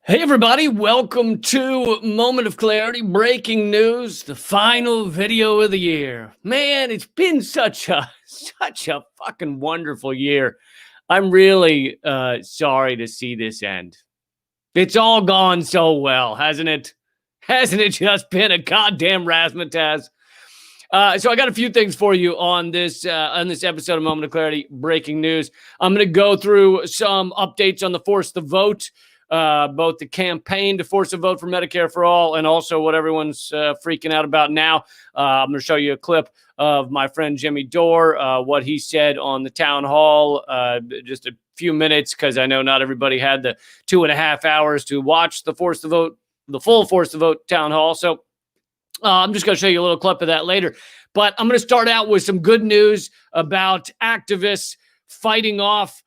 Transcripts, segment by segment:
Hey everybody, welcome to Moment of Clarity, breaking news, the final video of the year. Man, it's been such a fucking wonderful year. I'm really sorry to see this end. It's all gone so well, hasn't it? Hasn't it just been a goddamn razzmatazz? So I got a few things for you on this episode of Moment of Clarity, breaking news. I'm going to go through some updates on the Force the Vote, both the campaign to force a vote for Medicare for All and also what everyone's freaking out about now. I'm going to show you a clip of my friend Jimmy Dore, what he said on the town hall, just a few minutes, because I know not everybody had the 2.5 hours to watch the Force the Vote, the full Force the Vote town hall. So I'm just going to show you a little clip of that later. But I'm going to start out with some good news about activists fighting off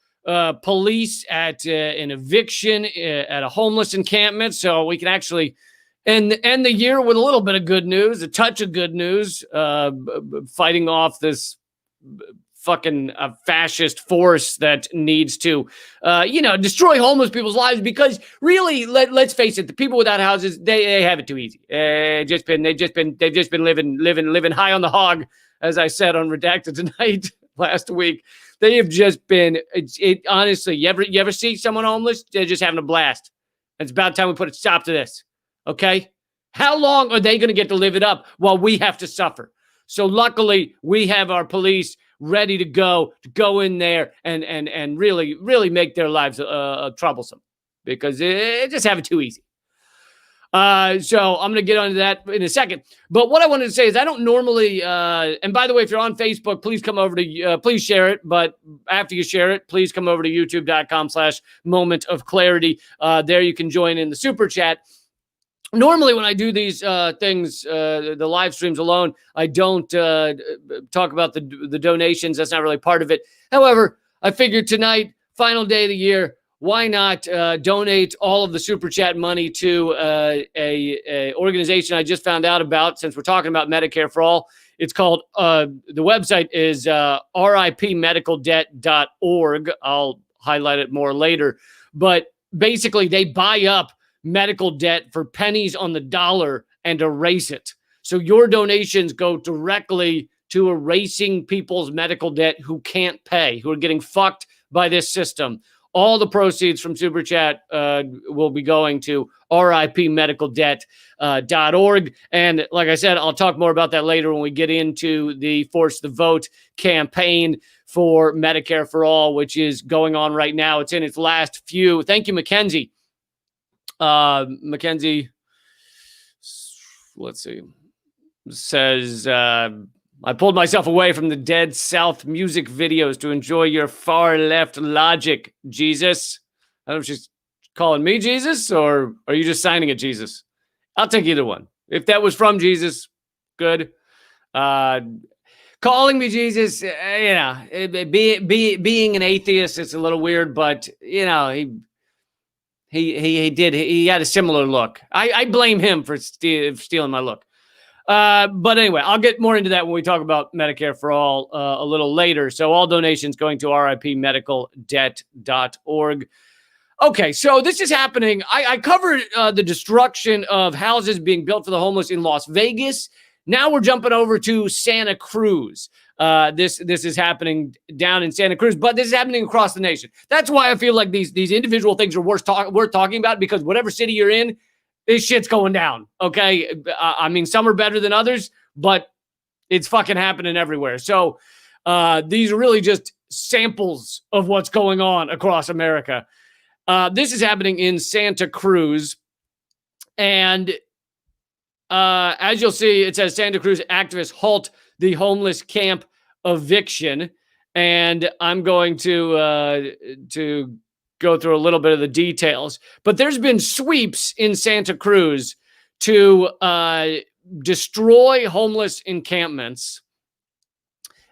police at an eviction at a homeless encampment. So we can actually end the year with a little bit of good news, a touch of good news, fighting off this fucking fascist force that needs to, destroy homeless people's lives. Because really, let's face it, the people without houses, they have it too easy. They've just been living high on the hog, as I said on Redacted Tonight last week. They have just been. Honestly, you ever see someone homeless? They're just having a blast. It's about time we put a stop to this. Okay, how long are they going to get to live it up while we have to suffer? So luckily, we have our police ready to go in there and really make their lives troublesome, because they just have it too easy. So I'm going to get onto that in a second. But what I wanted to say is I don't normally, and by the way, if you're on Facebook, please come over to, please share it. But after you share it, please come over to youtube.com/Moment of Clarity. There you can join in the super chat. Normally, when I do these things, the live streams alone, I don't talk about the donations. That's not really part of it. However, I figured tonight, final day of the year, why not donate all of the super chat money to a organization I just found out about, since we're talking about Medicare for All. It's called, the website is ripmedicaldebt.org. I'll highlight it more later. But basically, they buy up medical debt for pennies on the dollar and erase it. So your donations go directly to erasing people's medical debt who can't pay, who are getting fucked by this system. All the proceeds from Super Chat will be going to ripmedicaldebt.org. And like I said, I'll talk more about that later when we get into the Force the Vote campaign for Medicare for All, which is going on right now. It's in its last few. Thank you, Mackenzie. Mackenzie, let's see, says, I pulled myself away from the Dead South music videos to enjoy your far left logic, Jesus. I don't know if she's calling me Jesus, or are you just signing it, Jesus? I'll take either one. If that was from Jesus, good. Calling me Jesus, being an atheist, it's a little weird, but he had a similar look. I blame him for stealing my look. But anyway, I'll get more into that when we talk about Medicare for All a little later. So all donations going to ripmedicaldebt.org. Okay, so this is happening. I covered the destruction of houses being built for the homeless in Las Vegas. Now we're jumping over to Santa Cruz. This is happening down in Santa Cruz, but this is happening across the nation. That's why I feel like these individual things are worth talking about, because whatever city you're in, this shit's going down. Okay, I mean, some are better than others, but it's fucking happening everywhere. So these are really just samples of what's going on across America. This is happening in Santa Cruz, and as you'll see, it says Santa Cruz activists halt the homeless camp eviction, and I'm going to go through a little bit of the details. But there's been sweeps in Santa Cruz to destroy homeless encampments,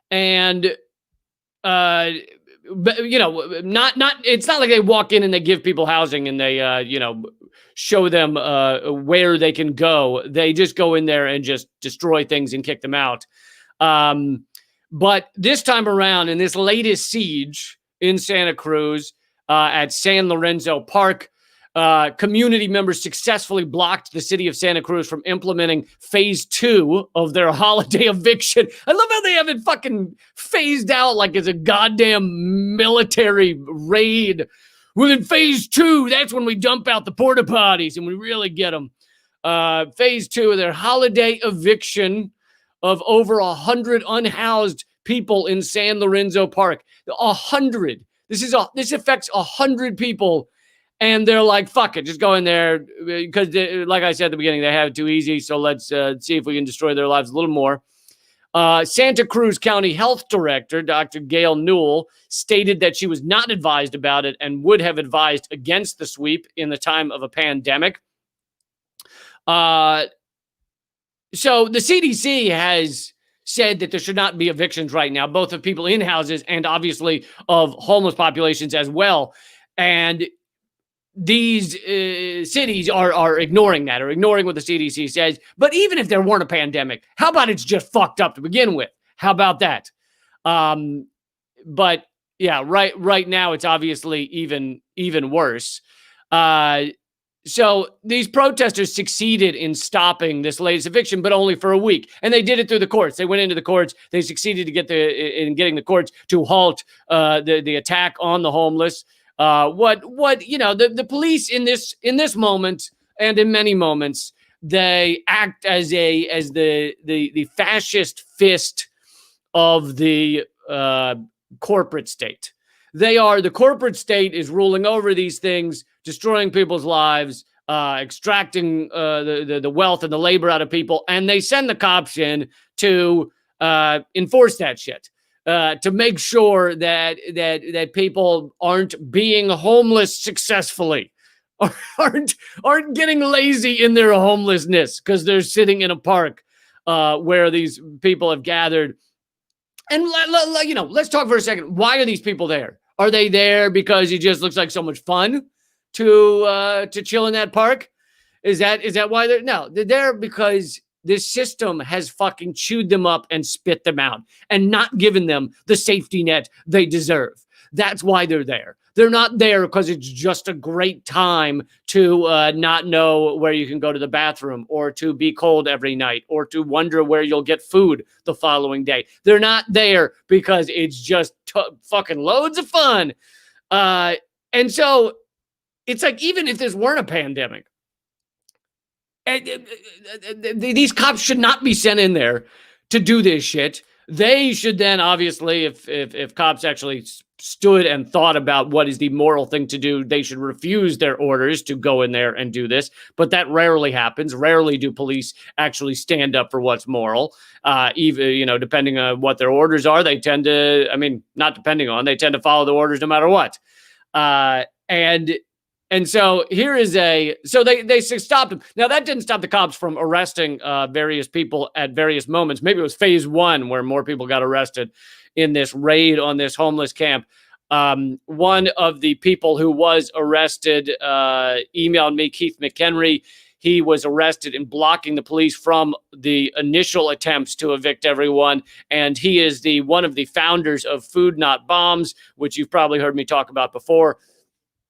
and not it's not like they walk in and they give people housing and they show them where they can go. They just go in there and just destroy things and kick them out. But this time around, in this latest siege in Santa Cruz, at San Lorenzo Park, Community members successfully blocked the city of Santa Cruz from implementing phase 2 of their holiday eviction. I love how they have it fucking phased out like it's a goddamn military raid. Well, in phase 2, that's when we dump out the porta potties and we really get them. Phase 2 of their holiday eviction of over 100 unhoused people in San Lorenzo Park. 100. This affects 100 people. And they're like, fuck it, just go in there. Because, like I said at the beginning, they have it too easy. So let's see if we can destroy their lives a little more. Santa Cruz County Health Director, Dr. Gail Newell, stated that she was not advised about it and would have advised against the sweep in the time of a pandemic. So the CDC has said that there should not be evictions right now, both of people in houses and obviously of homeless populations as well. And these cities are ignoring that, or ignoring what the CDC says. But even if there weren't a pandemic, how about it's just fucked up to begin with? How about that? But yeah, right now it's obviously even worse. So these protesters succeeded in stopping this latest eviction, but only for a week. And they did it through the courts. They went into the courts. They succeeded in getting the courts to halt the attack on the homeless. The police in this moment and in many moments, they act as the fascist fist of the corporate state. The corporate state is ruling over these things, destroying people's lives, extracting the wealth and the labor out of people, and they send the cops in to enforce that shit. To make sure that people aren't being homeless successfully, aren't getting lazy in their homelessness because they're sitting in a park where these people have gathered. And let's talk for a second. Why are these people there? Are they there because it just looks like so much fun to chill in that park? Is that why they're? No, they're there because this system has fucking chewed them up and spit them out and not given them the safety net they deserve. That's why they're there. They're not there because it's just a great time to not know where you can go to the bathroom, or to be cold every night, or to wonder where you'll get food the following day. They're not there because it's just fucking loads of fun. And so it's like, even if this weren't a pandemic, these cops should not be sent in there to do this shit. They should then, obviously, if cops actually stood and thought about what is the moral thing to do, they should refuse their orders to go in there and do this. But that rarely happens. Rarely do police actually stand up for what's moral. Even, depending on what their orders are, they tend to, not depending on, they tend to follow the orders no matter what. And so here is so they stopped him. Now, that didn't stop the cops from arresting various people at various moments. Maybe it was phase 1 where more people got arrested in this raid on this homeless camp. One of the people who was arrested emailed me, Keith McHenry. He was arrested in blocking the police from the initial attempts to evict everyone. And he is one of the founders of Food Not Bombs, which you've probably heard me talk about before.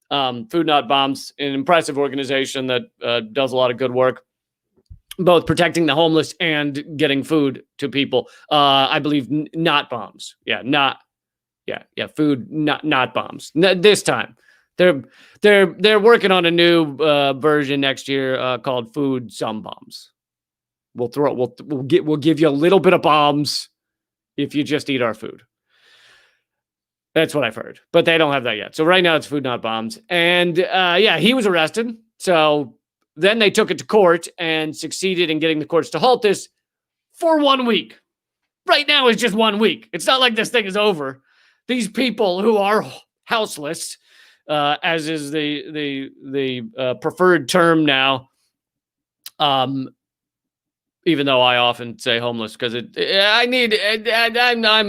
Food Not Bombs, an impressive organization that does a lot of good work, both protecting the homeless and getting food to people. I believe not bombs. Food not bombs. This time, they're working on a new version next year called Food Some Bombs. We'll give you a little bit of bombs if you just eat our food. That's what I've heard, but they don't have that yet. So right now it's Food Not Bombs. And he was arrested. So then they took it to court and succeeded in getting the courts to halt this for 1 week. Right now it's just 1 week. It's not like this thing is over. These people who are houseless, as is the preferred term now, even though I often say homeless because I'm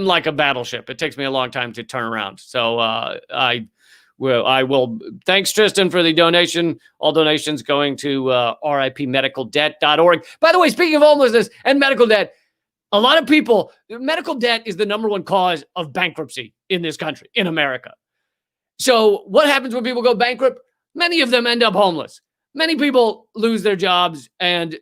like a battleship. It takes me a long time to turn around. So I will. Thanks, Tristan, for the donation. All donations going to ripmedicaldebt.org. By the way, speaking of homelessness and medical debt, a lot of people, medical debt is the number one cause of bankruptcy in this country, in America. So what happens when people go bankrupt? many of them end up homeless. Many people lose their jobs and,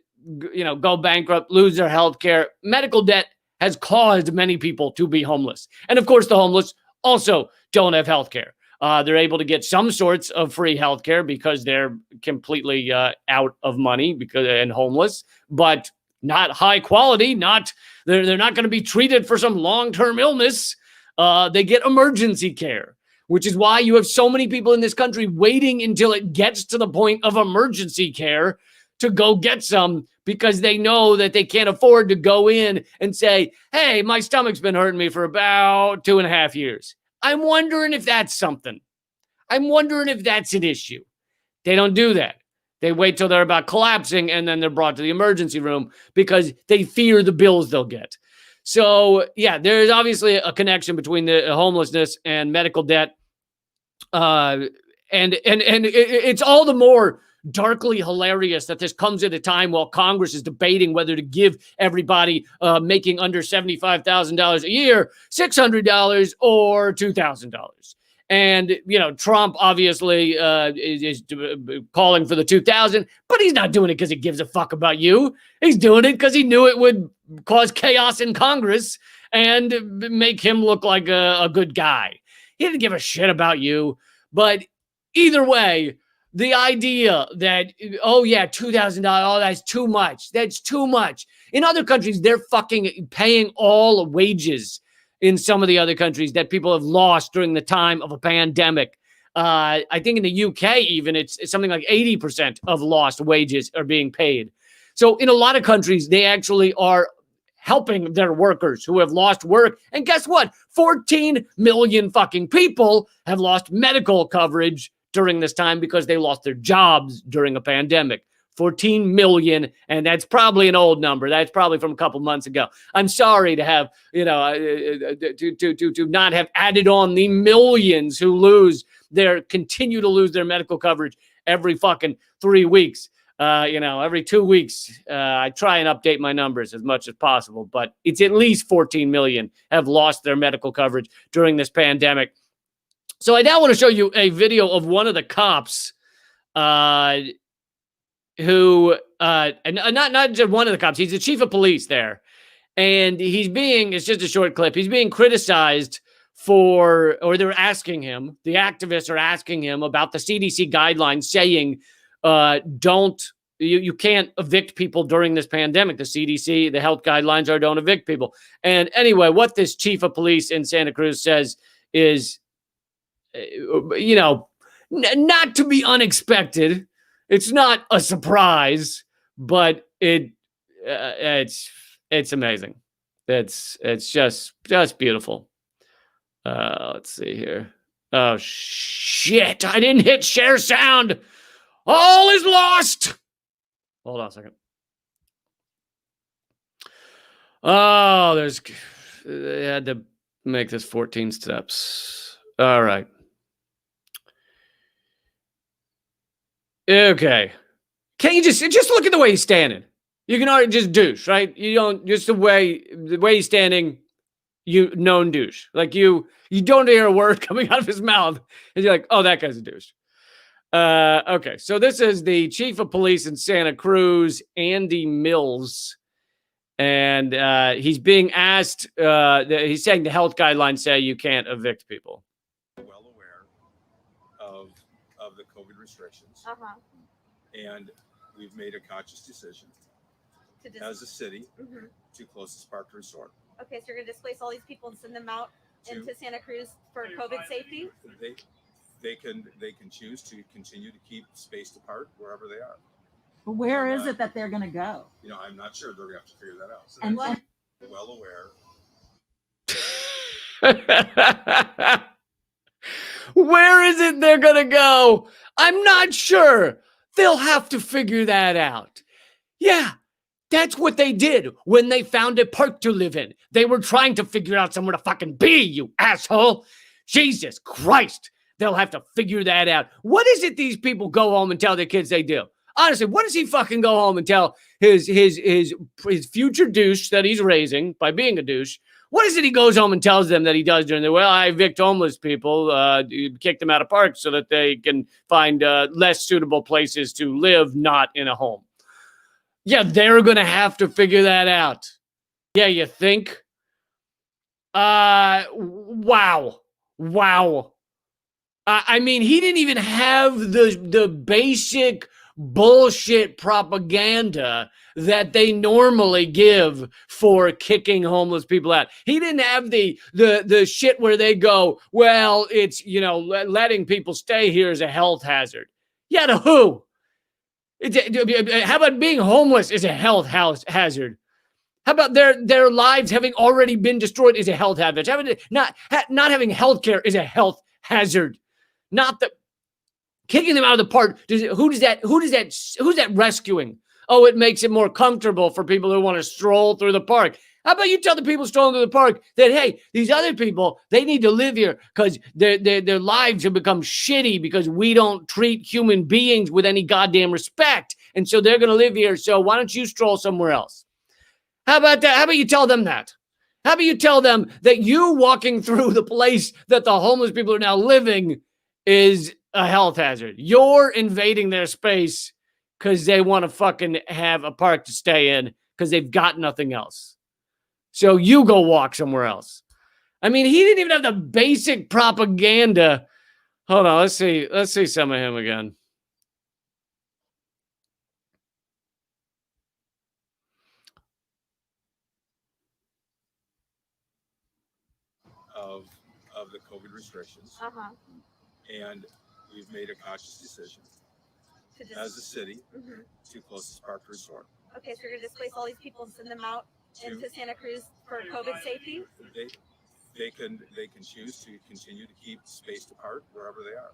go bankrupt, lose their health care. Medical debt has caused many people to be homeless. And of course, the homeless also don't have health care. They're able to get some sorts of free health care because they're completely out of money and homeless, but not high quality. They're not going to be treated for some long-term illness. They get emergency care, which is why you have so many people in this country waiting until it gets to the point of emergency care to go get some, because they know that they can't afford to go in and say, hey, my stomach's been hurting me for about 2.5 years. I'm wondering if that's something. I'm wondering if that's an issue. They don't do that. They wait till they're about collapsing, and then they're brought to the emergency room because they fear the bills they'll get. So, yeah, there's obviously a connection between the homelessness and medical debt. And it's all the more darkly hilarious that this comes at a time while Congress is debating whether to give everybody making under $75,000 a year $600 or $2,000. And, Trump obviously is calling for the 2,000, but he's not doing it because he gives a fuck about you. He's doing it because he knew it would cause chaos in Congress and make him look like a good guy. He didn't give a shit about you. But either way, the idea that, oh yeah, $2,000, oh, that's too much. That's too much. In other countries, they're fucking paying all wages in some of the other countries that people have lost during the time of a pandemic. I think in the UK even, it's something like 80% of lost wages are being paid. So in a lot of countries, they actually are helping their workers who have lost work. And guess what? 14 million fucking people have lost medical coverage during this time because they lost their jobs during a pandemic. 14 million, and that's probably an old number. That's probably from a couple months ago. I'm sorry to have, to not have added on the millions who continue to lose their medical coverage every fucking 3 weeks. Every 2 weeks, I try and update my numbers as much as possible, but it's at least 14 million have lost their medical coverage during this pandemic. So I now want to show you a video of one of the cops, who, and not just one of the cops, he's the chief of police there. And it's just a short clip. He's being criticized or they're asking him, the activists are asking him about the CDC guidelines saying, you can't evict people during this pandemic. The CDC, the health guidelines are don't evict people. And anyway, what this chief of police in Santa Cruz says is, not to be unexpected. It's not a surprise, but it's amazing. It's just beautiful. Let's see here. Oh shit! I didn't hit share sound. All is lost. Hold on a second. Oh, they had to make this 14 steps. All right. Okay. Can't you just look at the way he's standing? You can already just douche, right? You don't, just the way he's standing, known douche. Like you don't hear a word coming out of his mouth, and you're like, oh, that guy's a douche. Okay, so this is the chief of police in Santa Cruz, Andy Mills, and he's being asked. He's saying the health guidelines say you can't evict people. Well aware of the COVID restrictions, and we've made a conscious decision as a city to close this park to resort. Okay, so you're going to displace all these people and send them out into Santa Cruz for COVID safety? They can choose to continue to keep spaced apart wherever they are. But where is it that they're going to go? I'm not sure. They're going to have to figure that out. So and well aware. Where is it they're going to go? I'm not sure. They'll have to figure that out. Yeah, that's what they did when they found a park to live in. They were trying to figure out somewhere to fucking be, you asshole. Jesus Christ. They'll have to figure that out. What is it these people go home and tell their kids they do? Honestly, what does he fucking go home and tell his future douche that he's raising by being a douche? What is it he goes home and tells them that he does during the, well, I evict homeless people, kick them out of parks so that they can find less suitable places to live, not in a home. Yeah, they're going to have to figure that out. Yeah, you think? Wow. I mean, he didn't even have the basic bullshit propaganda that they normally give for kicking homeless people out. He didn't have the shit where they go, well, it's, you know, letting people stay here is a health hazard. Yeah, to who? How about being homeless is a health hazard? How about their lives having already been destroyed is a health hazard? Not having health care is a health hazard. Not the kicking them out of the park. Who's that rescuing? Oh, it makes it more comfortable for people who want to stroll through the park. How about you tell the people strolling through the park that, hey, these other people, they need to live here because their lives have become shitty because we don't treat human beings with any goddamn respect. And so they're going to live here. So why don't you stroll somewhere else? How about that? How about you tell them that? How about you tell them that you walking through the place that the homeless people are now living is a health hazard? You're invading their space because they want to fucking have a park to stay in because they've got nothing else. So you go walk somewhere else. I mean, he didn't even have the basic propaganda. Hold on, let's see some of him again. Of the COVID restrictions. And we've made a conscious decision as a city to close this park to resort. Okay, so you're going to displace all these people and send them out into Santa Cruz for COVID safety? They can choose to continue to keep spaced apart wherever they are.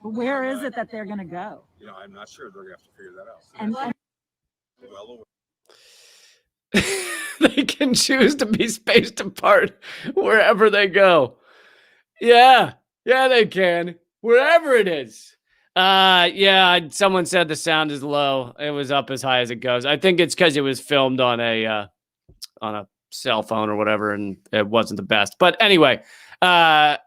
But where is it that they're going to go? You know, I'm not sure. They're going to have to figure that out. And Well aware. They can choose to be spaced apart wherever they go. Yeah, they can. Wherever it is. Yeah, someone said the sound is low. It was up as high as it goes. I think it's because it was filmed on a cell phone or whatever, and it wasn't the best. But anyway, I'll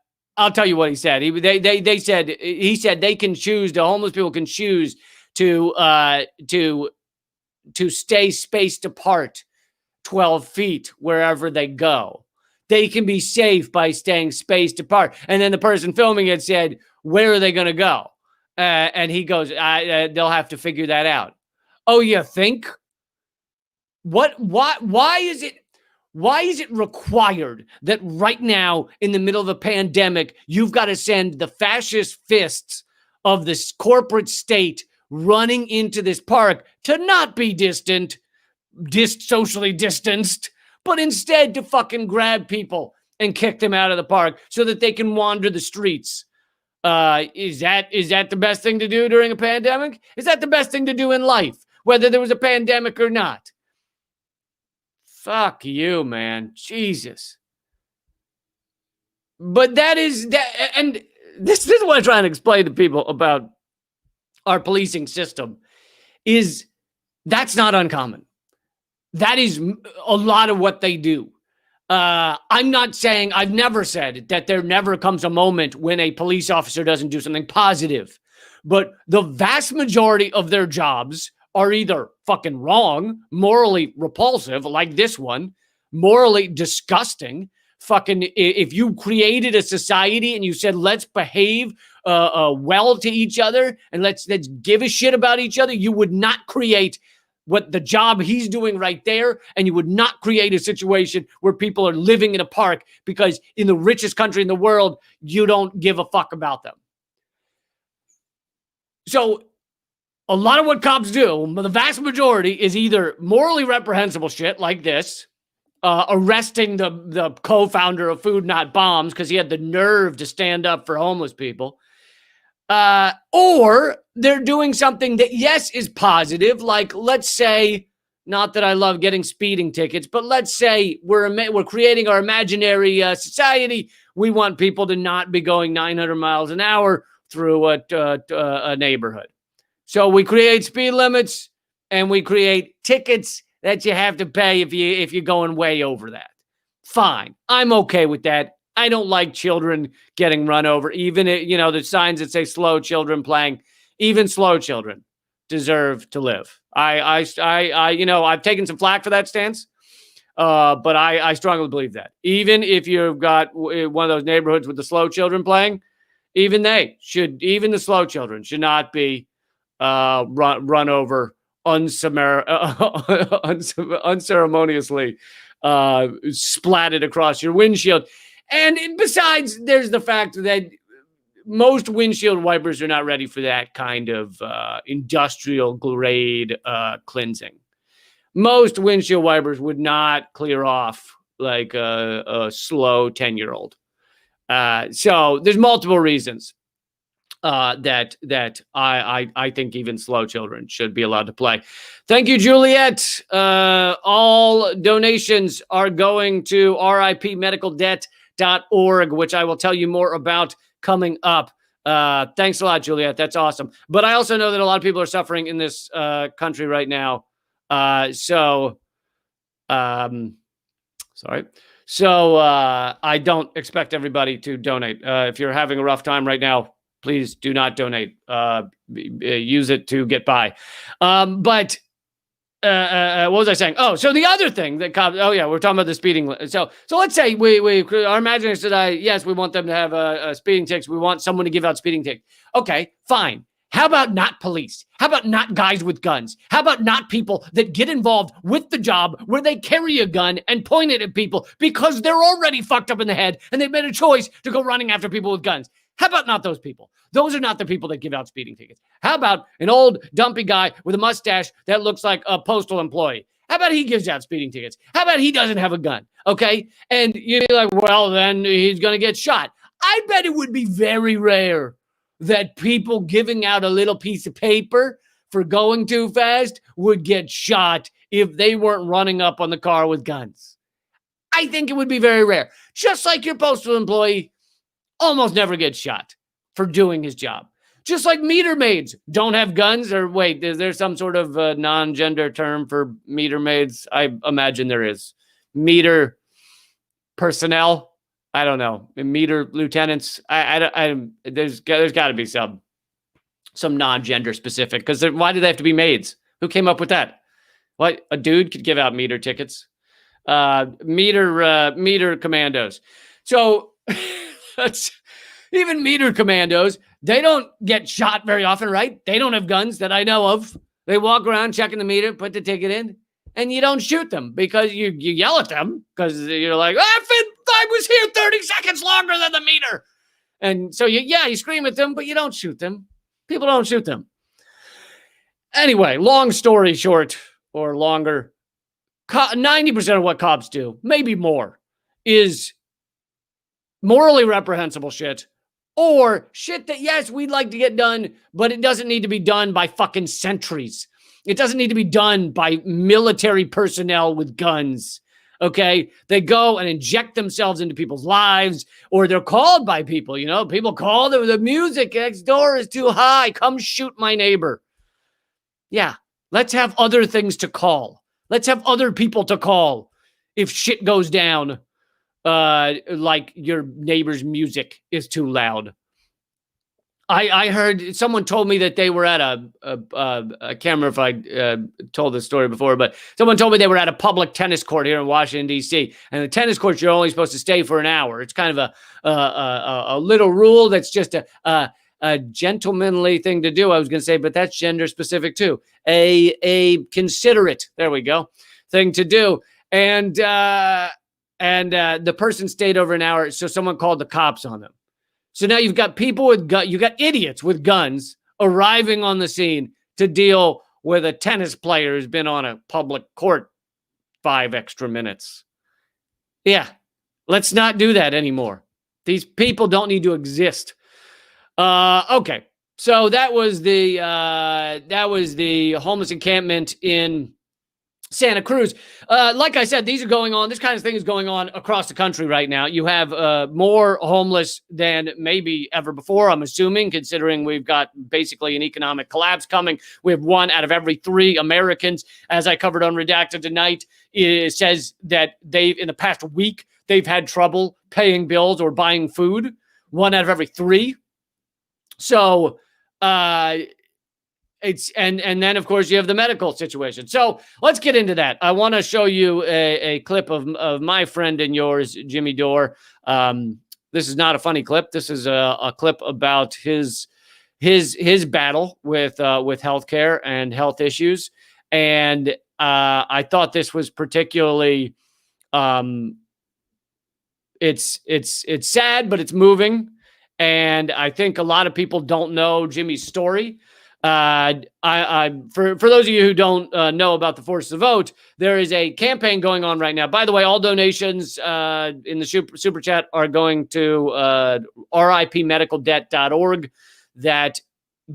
tell you what he said. He said they can choose. The homeless people can choose to stay spaced apart 12 feet wherever they go. They can be safe by staying spaced apart. And then the person filming it said, where are they going to go? And he goes, they'll have to figure that out. Oh, you think? Why is it required that right now in the middle of a pandemic, you've got to send the fascist fists of this corporate state running into this park to not be socially distanced, but instead to fucking grab people and kick them out of the park so that they can wander the streets? Is that the best thing to do during a pandemic? Is that the best thing to do in life, whether there was a pandemic or not? Fuck you, man. Jesus. But that is that, and this is what I'm trying to explain to people about our policing system, is that's not uncommon. That is a lot of what they do. I'm not saying, I've never said that there never comes a moment when a police officer doesn't do something positive, but the vast majority of their jobs are either fucking wrong, morally repulsive, like this one, morally disgusting. Fucking, if you created a society and you said, let's behave well to each other and let's give a shit about each other, you would not create what the job he's doing right there, and you would not create a situation where people are living in a park because in the richest country in the world, you don't give a fuck about them. So a lot of what cops do, the vast majority, is either morally reprehensible shit like this, arresting the co-founder of Food Not Bombs because he had the nerve to stand up for homeless people, or they're doing something that, yes, is positive. Like, let's say, not that I love getting speeding tickets, but let's say we're creating our imaginary society. We want people to not be going 900 miles an hour through a neighborhood. So we create speed limits and we create tickets that you have to pay if you're going way over that. fine. I'm okay with that. I don't like children getting run over. Even, the signs that say slow children playing, even slow children deserve to live. I've taken some flack for that stance. But I strongly believe that. Even if you've got one of those neighborhoods with the slow children playing, even the slow children should not be run over unceremoniously, splatted across your windshield. And besides, there's the fact that most windshield wipers are not ready for that kind of industrial grade cleansing. Most windshield wipers would not clear off like a slow 10-year-old. So there's multiple reasons that I think even slow children should be allowed to play. Thank you, Juliet. All donations are going to ripmedicaldebt.org, which I will tell you more about coming up. Thanks a lot, Juliet. That's awesome. But I also know that a lot of people are suffering in this country right now. So I don't expect everybody to donate. If you're having a rough time right now, please do not donate. Use it to get by. But what was I saying? Oh, so the other thing that cops. Oh yeah, we're talking about the speeding. So let's say our imagination today. Yes, we want them to have a speeding tickets. We want someone to give out speeding tickets. Okay, fine. How about not police? How about not guys with guns? How about not people that get involved with the job where they carry a gun and point it at people because they're already fucked up in the head and they've made a choice to go running after people with guns? How about not those people? Those are not the people that give out speeding tickets. How about an old dumpy guy with a mustache that looks like a postal employee? How about he gives out speeding tickets? How about he doesn't have a gun? Okay? And you're like, well, then he's going to get shot. I bet it would be very rare that people giving out a little piece of paper for going too fast would get shot if they weren't running up on the car with guns. I think it would be very rare. Just like your postal employee almost never gets shot for doing his job. Just like meter maids don't have guns. Or wait, is there some sort of non-gender term for meter maids? I imagine there is. Meter personnel. I don't know. Meter lieutenants. There's got to be some non-gender specific. Because why do they have to be maids? Who came up with that? What, a dude could give out meter tickets? Meter commandos. So that's even meter commandos. They don't get shot very often, right? They don't have guns that I know of. They walk around checking the meter, put the ticket in, and you don't shoot them because you yell at them because you're like, I was here 30 seconds longer than the meter. And so you scream at them, but you don't shoot them. People don't shoot them. Anyway, long story short or longer, 90% of what cops do, maybe more, is morally reprehensible shit or shit that, yes, we'd like to get done, but it doesn't need to be done by fucking sentries. It doesn't need to be done by military personnel with guns. Okay, they go and inject themselves into people's lives, or they're called by people. People call the music next door is too high. Come shoot my neighbor. Yeah, let's have other things to call. Let's have other people to call if shit goes down, like your neighbor's music is too loud. I heard someone told me that they were at I can't remember if I told this story before, but someone told me they were at a public tennis court here in Washington, D.C. And the tennis courts, you're only supposed to stay for an hour. It's kind of a little rule that's just a gentlemanly thing to do, I was going to say, but that's gender specific too. A considerate, there we go, thing to do. And the person stayed over an hour, so someone called the cops on them. So now you've got people with you got idiots with guns arriving on the scene to deal with a tennis player who's been on a public court 5 extra minutes. Yeah, let's not do that anymore. These people don't need to exist. Okay, so that was the homeless encampment in Santa Cruz. Like I said, these are going on. This kind of thing is going on across the country right now. You have more homeless than maybe ever before, I'm assuming, considering we've got basically an economic collapse coming. We have 1 out of every 3 Americans, as I covered on Redacted tonight, says that in the past week, they've had trouble paying bills or buying food. 1 out of every 3. So it's and then of course you have the medical situation. So let's get into that. I want to show you a clip of my friend and yours, Jimmy Dore. This is not a funny clip. This is a clip about his battle with healthcare and health issues. And I thought this was particularly it's sad, but it's moving. And I think a lot of people don't know Jimmy's story. For those of you who don't know about the Force to Vote, there is a campaign going on right now. By the way, all donations in the super chat are going to ripmedicaldebt.org that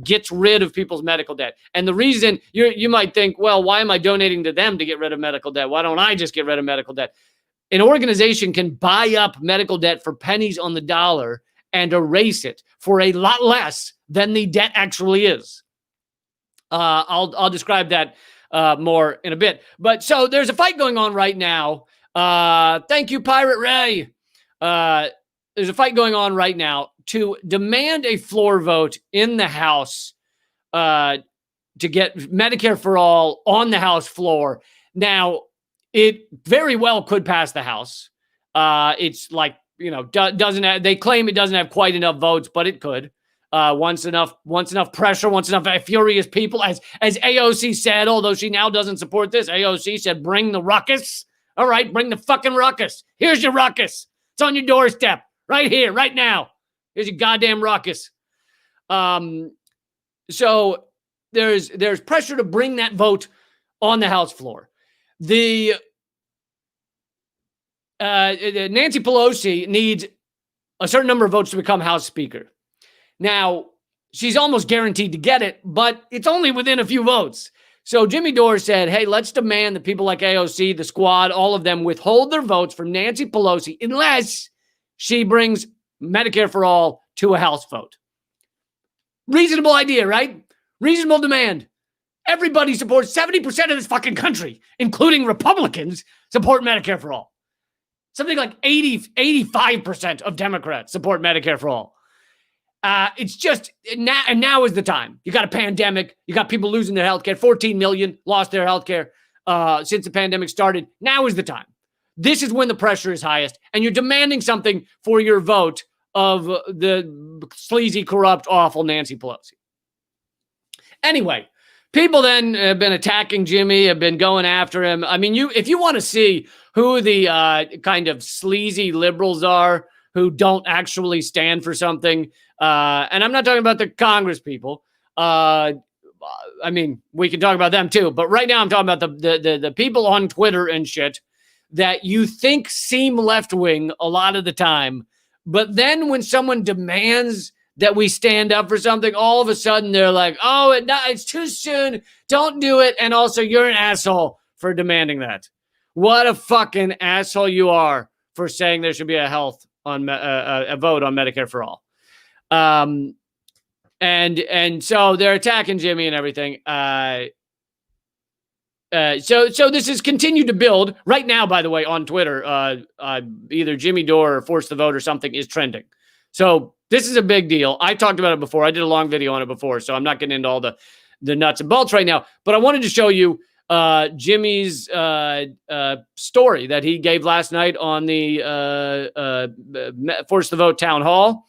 gets rid of people's medical debt. And the reason you might think, well, why am I donating to them to get rid of medical debt? Why don't I just get rid of medical debt? An organization can buy up medical debt for pennies on the dollar and erase it for a lot less than the debt actually is. I'll describe that more in a bit. But so there's a fight going on right now. Thank you, Pirate Ray. There's a fight going on right now to demand a floor vote in the House to get Medicare for all on the House floor. Now, it very well could pass the House. It's like, doesn't have, they claim it doesn't have quite enough votes, but it could. Once enough pressure, once enough furious people, as AOC said, although she now doesn't support this, AOC said, bring the ruckus. All right, bring the fucking ruckus. Here's your ruckus. It's on your doorstep right here, right now. Here's your goddamn ruckus. So there's pressure to bring that vote on the House floor. The Nancy Pelosi needs a certain number of votes to become House Speaker. Now, she's almost guaranteed to get it, but it's only within a few votes. So Jimmy Dore said, hey, let's demand that people like AOC, the squad, all of them withhold their votes from Nancy Pelosi unless she brings Medicare for all to a House vote. Reasonable idea, right? Reasonable demand. Everybody supports 70% of this fucking country, including Republicans, support Medicare for all. Something like 85% of Democrats support Medicare for all. It's just now is the time. You got a pandemic. You got people losing their health care. 14 million lost their health care since the pandemic started. Now is the time. This is when the pressure is highest, and you're demanding something for your vote of the sleazy, corrupt, awful Nancy Pelosi. Anyway, people then have been attacking Jimmy, have been going after him. I mean, if you want to see who the kind of sleazy liberals are who don't actually stand for something, and I'm not talking about the Congress people. I mean, we can talk about them too, but right now I'm talking about the people on Twitter and shit that you think seem left-wing a lot of the time, but then when someone demands that we stand up for something, all of a sudden they're like, oh, it's too soon, don't do it, and also you're an asshole for demanding that. What a fucking asshole you are for saying there should be a vote on Medicare for all. And so they're attacking Jimmy and everything. So this has continued to build. Right now, by the way, on Twitter, either Jimmy Dore or Force the Vote or something is trending. So this is a big deal. I talked about it before. I did a long video on it before, so I'm not getting into all the nuts and bolts right now. But I wanted to show you Jimmy's story that he gave last night on the Force the Vote town hall,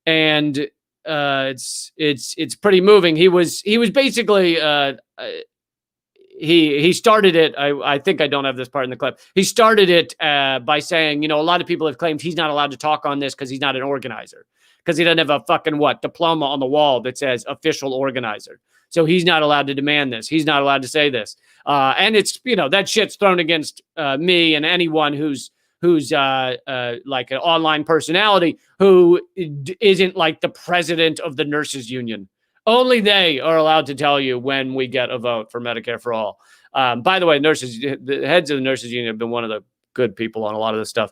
and it's pretty moving. He was basically he started it. I think I don't have this part in the clip. He started it by saying, a lot of people have claimed he's not allowed to talk on this because he's not an organizer, because he doesn't have a fucking diploma on the wall that says official organizer. So he's not allowed to demand this. He's not allowed to say this. And it's, that shit's thrown against me and anyone who's like an online personality who isn't like the president of the nurses union. Only they are allowed to tell you when we get a vote for Medicare for all. By the way, the heads of the nurses union have been one of the good people on a lot of this stuff.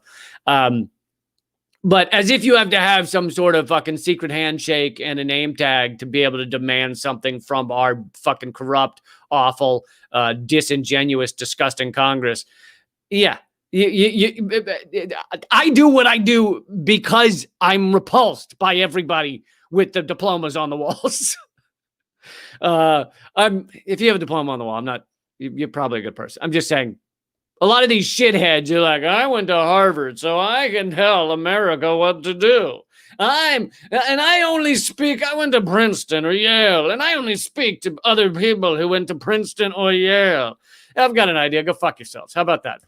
But as if you have to have some sort of fucking secret handshake and a name tag to be able to demand something from our fucking corrupt, awful, disingenuous, disgusting Congress. Yeah, I do what I do because I'm repulsed by everybody with the diplomas on the walls. If you have a diploma on the wall, I'm not, you're probably a good person. I'm just saying, a lot of these shitheads are like, I went to Harvard, so I can tell America what to do. I went to Princeton or Yale, and I only speak to other people who went to Princeton or Yale. I've got an idea. Go fuck yourselves. How about that?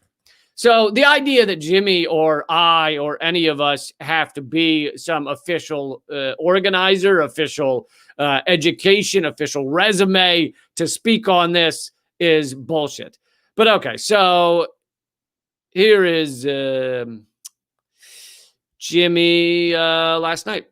So the idea that Jimmy or I or any of us have to be some official organizer, official education, official resume to speak on this is bullshit. But okay, so here is Jimmy last night.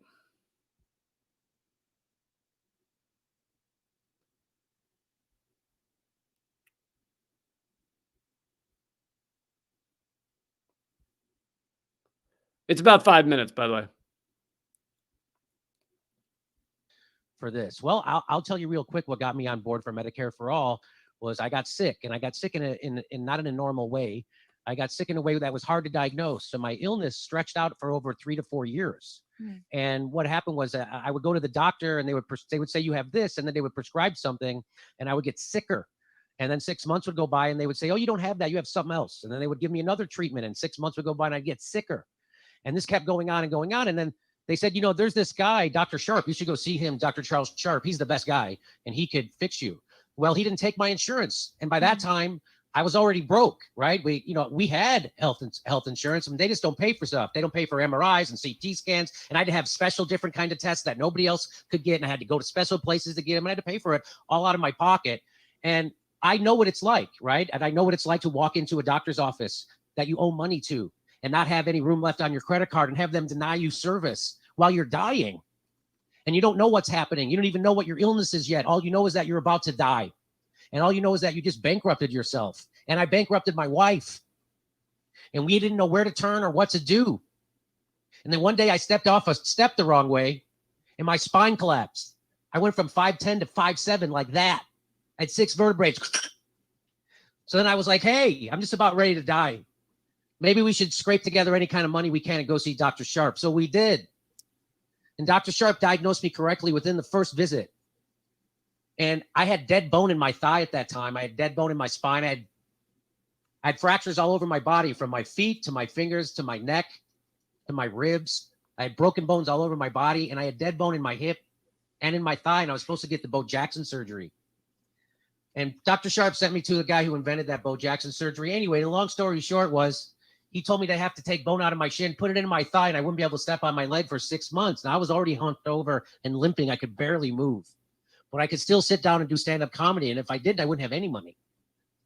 It's about 5 minutes, by the way. For this. Well, I'll tell you real quick what got me on board for Medicare for All was I got sick, and I got sick in not in a normal way. I got sick in a way that was hard to diagnose. So my illness stretched out for over 3 to 4 years. And what happened was I would go to the doctor, and they would say you have this, and then they would prescribe something, and I would get sicker. And then 6 months would go by, and they would say, oh, you don't have that, you have something else. And then they would give me another treatment, and 6 months would go by, and I'd get sicker. And this kept going on and going on. And then they said, there's this guy, Dr. Sharp. You should go see him, Dr. Charles Sharp. He's the best guy, and he could fix you. Well, he didn't take my insurance. And by that time, I was already broke, right? We had health insurance, and they just don't pay for stuff. They don't pay for MRIs and CT scans. And I had to have special different kind of tests that nobody else could get. And I had to go to special places to get them. And I had to pay for it all out of my pocket. And I know what it's like, right? And I know what it's like to walk into a doctor's office that you owe money to and not have any room left on your credit card and have them deny you service while you're dying. And you don't know what's happening. You don't even know what your illness is yet. All you know is that you're about to die. And all you know is that you just bankrupted yourself. And I bankrupted my wife. And we didn't know where to turn or what to do. And then one day I stepped off a step the wrong way and my spine collapsed. I went from 5'10" to 5'7" like that. I had 6 vertebrae. So then I was like, hey, I'm just about ready to die. Maybe we should scrape together any kind of money we can and go see Dr. Sharp. So we did. And Dr. Sharp diagnosed me correctly within the first visit. And I had dead bone in my thigh at that time. I had dead bone in my spine. I had fractures all over my body, from my feet to my fingers to my neck to my ribs. I had broken bones all over my body, and I had dead bone in my hip and in my thigh, and I was supposed to get the Bo Jackson surgery. And Dr. Sharp sent me to the guy who invented that Bo Jackson surgery. Anyway, the long story short was, he told me to have to take bone out of my shin, put it in my thigh, and I wouldn't be able to step on my leg for 6 months. And I was already hunched over and limping. I could barely move. But I could still sit down and do stand-up comedy. And if I didn't, I wouldn't have any money.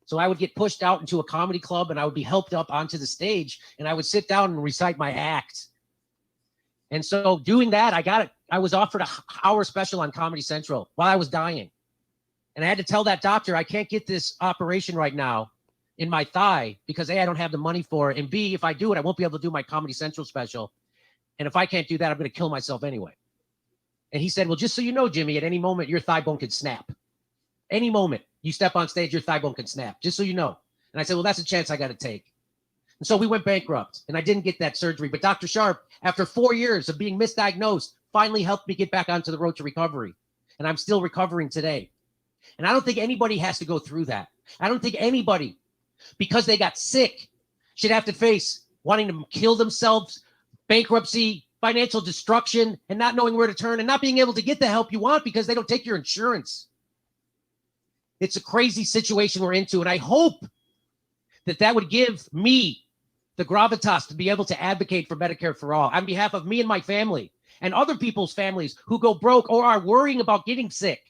So I would get pushed out into a comedy club, and I would be helped up onto the stage, and I would sit down and recite my act. And so doing that, I was offered an hour special on Comedy Central while I was dying. And I had to tell that doctor, I can't get this operation right now in my thigh because A, I don't have the money for it. And B, if I do it, I won't be able to do my Comedy Central special. And if I can't do that, I'm going to kill myself anyway. And he said, well, just so you know, Jimmy, at any moment, your thigh bone could snap. Any moment you step on stage, your thigh bone can snap, just so you know. And I said, well, that's a chance I got to take. And so we went bankrupt, and I didn't get that surgery. But Dr. Sharp, after 4 years of being misdiagnosed, finally helped me get back onto the road to recovery. And I'm still recovering today. And I don't think anybody has to go through that. I don't think anybody, because they got sick, should have to face wanting to kill themselves, bankruptcy, financial destruction, and not knowing where to turn and not being able to get the help you want because they don't take your insurance. It's a crazy situation we're into. And I hope that that would give me the gravitas to be able to advocate for Medicare for all on behalf of me and my family and other people's families who go broke or are worrying about getting sick.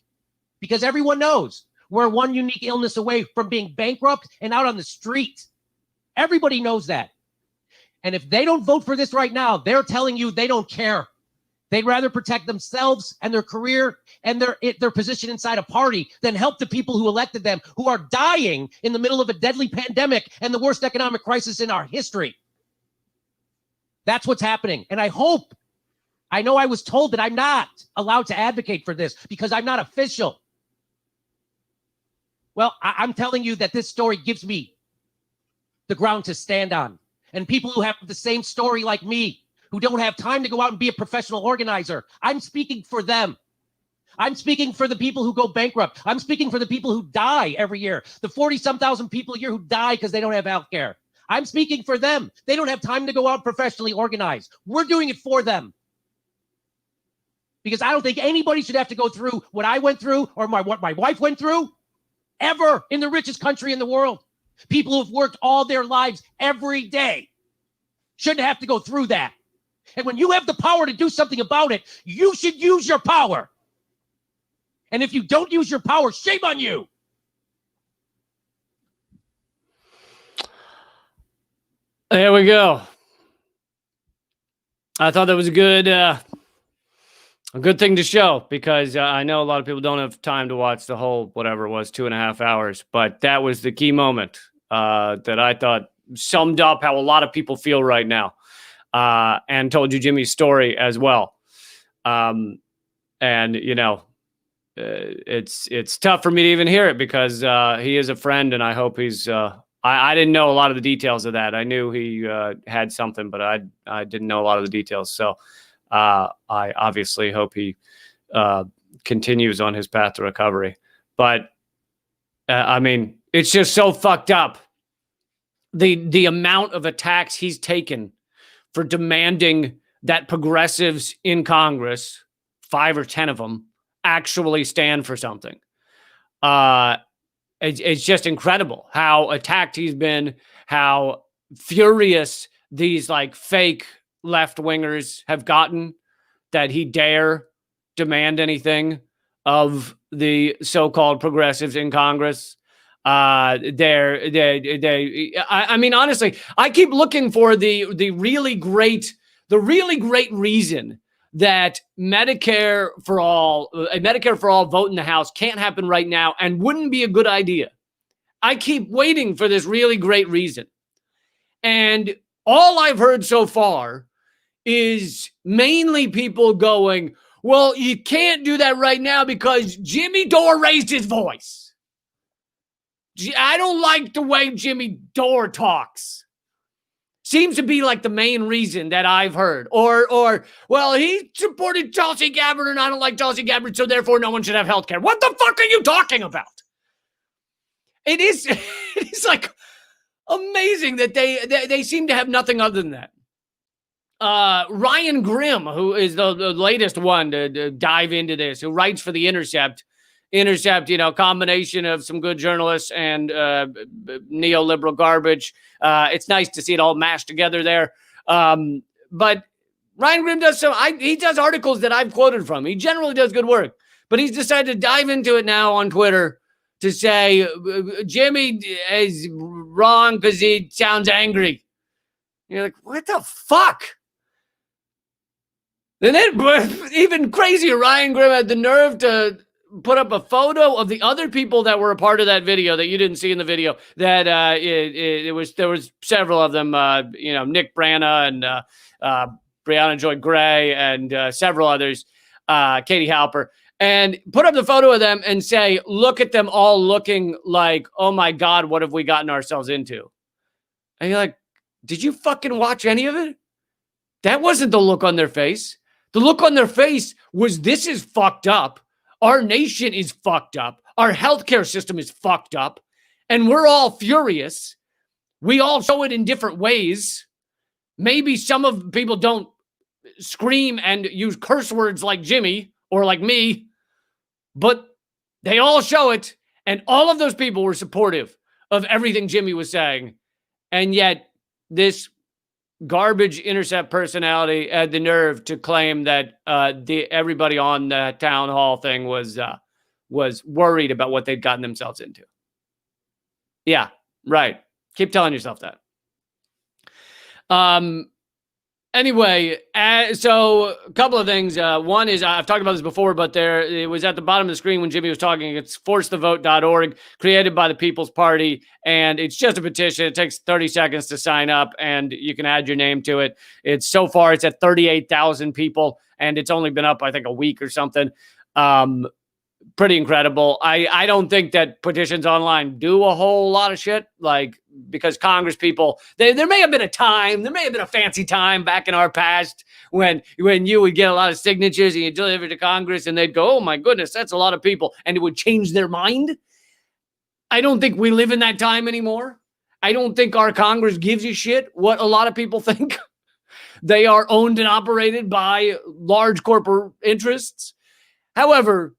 Because everyone knows we're one unique illness away from being bankrupt and out on the street. Everybody knows that. And if they don't vote for this right now, they're telling you they don't care. They'd rather protect themselves and their career and their position inside a party than help the people who elected them, who are dying in the middle of a deadly pandemic and the worst economic crisis in our history. That's what's happening. And I know I was told that I'm not allowed to advocate for this because I'm not official. Well, I'm telling you that this story gives me the ground to stand on. And people who have the same story like me, who don't have time to go out and be a professional organizer. I'm speaking for them. I'm speaking for the people who go bankrupt. I'm speaking for the people wwho die every year. The 40-some thousand people a year who die because they don't have health care. I'm speaking for them. They don't have time to go out professionally organize. We're doing it for them. Because I don't think anybody should have to go through what I went through or what my wife went through ever in the richest country in the world. People who have worked all their lives every day shouldn't have to go through that. And when you have the power to do something about it, you should use your power. And if you don't use your power, shame on you. There we go. I thought that was a good thing to show, because I know a lot of people don't have time to watch the whole, whatever it was, 2.5 hours. But that was the key moment that I thought summed up how a lot of people feel right now, and told you Jimmy's story as well. And, you know, it's tough for me to even hear it, because he is a friend, and I hope he's I didn't know a lot of the details of that. I knew he had something, but I didn't know a lot of the details. So I obviously hope he continues on his path to recovery. But I mean, it's just so fucked up. The amount of attacks he's taken for demanding that progressives in Congress, 5 or 10 of them, actually stand for something. It's just incredible how attacked he's been, how furious these like fake left-wingers have gotten that he dare demand anything of the so-called progressives in Congress. I mean, honestly, I keep looking for the really great reason that Medicare for all vote in the House can't happen right now and wouldn't be a good idea. I keep waiting for this really great reason. And all I've heard so far is mainly people going, well, you can't do that right now because Jimmy Dore raised his voice. I don't like the way Jimmy Dore talks. Seems to be like the main reason that I've heard. Or well, he supported Tulsi Gabbard and I don't like Tulsi Gabbard, so therefore no one should have health care. What the fuck are you talking about? It is like amazing that they seem to have nothing other than that. Ryan Grimm, who is the latest one to dive into this, who writes for The Intercept, you know, combination of some good journalists and neoliberal garbage. It's nice to see it all mashed together there. But Ryan Grimm does he does articles that I've quoted from. He generally does good work, but he's decided to dive into it now on Twitter to say Jimmy is wrong because he sounds angry. You're like, what the fuck? And then even crazier, Ryan Grimm had the nerve to put up a photo of the other people that were a part of that video that you didn't see in the video. That there was several of them. You know, Nick Brana and Brianna Joy Gray and several others. Katie Halper, and put up the photo of them and say, look at them all looking like, oh my God, what have we gotten ourselves into? And you're like, did you fucking watch any of it? That wasn't the look on their face. The look on their face was, this is fucked up. Our nation is fucked up. Our healthcare system is fucked up. And we're all furious. We all show it in different ways. Maybe some of people don't scream and use curse words like Jimmy or like me, but they all show it. And all of those people were supportive of everything Jimmy was saying. And yet this garbage Intercept personality had the nerve to claim that everybody on the town hall thing was worried about what they'd gotten themselves into. Yeah, right. Keep telling yourself that. Anyway, so a couple of things. One is, I've talked about this before, but it was at the bottom of the screen when Jimmy was talking. It's forcethevote.org, created by the People's Party, and it's just a petition. It takes 30 seconds to sign up, and you can add your name to it. It's at 38,000 people, and it's only been up, I think, a week or something. Pretty incredible. I don't think that petitions online do a whole lot of shit. Like, because Congress people, there may have been a fancy time back in our past when you would get a lot of signatures and you deliver to Congress and they'd go, oh my goodness, that's a lot of people. And it would change their mind. I don't think we live in that time anymore. I don't think our Congress gives a shit what a lot of people think. They are owned and operated by large corporate interests. However,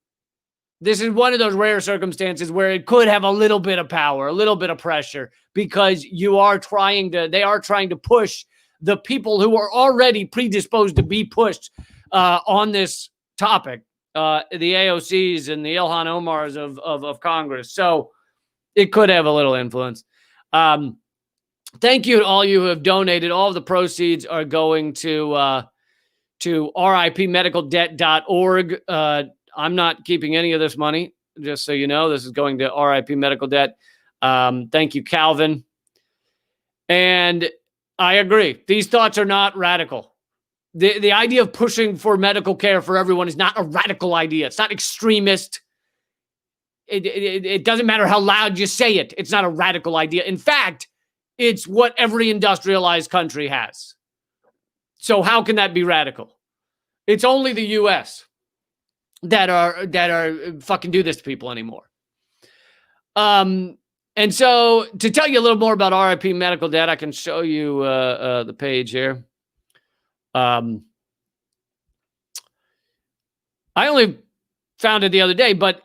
this is one of those rare circumstances where it could have a little bit of power, a little bit of pressure, because they are trying to push the people who are already predisposed to be pushed on this topic, the AOCs and the Ilhan Omars of Congress. So it could have a little influence. Thank you to all you who have donated. All of the proceeds are going to ripmedicaldebt.org. I'm not keeping any of this money, just so you know. This is going to RIP Medical Debt. Thank you, Calvin. And I agree. These thoughts are not radical. The idea of pushing for medical care for everyone is not a radical idea. It's not extremist. It doesn't matter how loud you say it. It's not a radical idea. In fact, it's what every industrialized country has. So how can that be radical? It's only the U.S. that are fucking do this to people anymore. And so to tell you a little more about RIP Medical Debt, I can show you the page here. I only found it the other day, but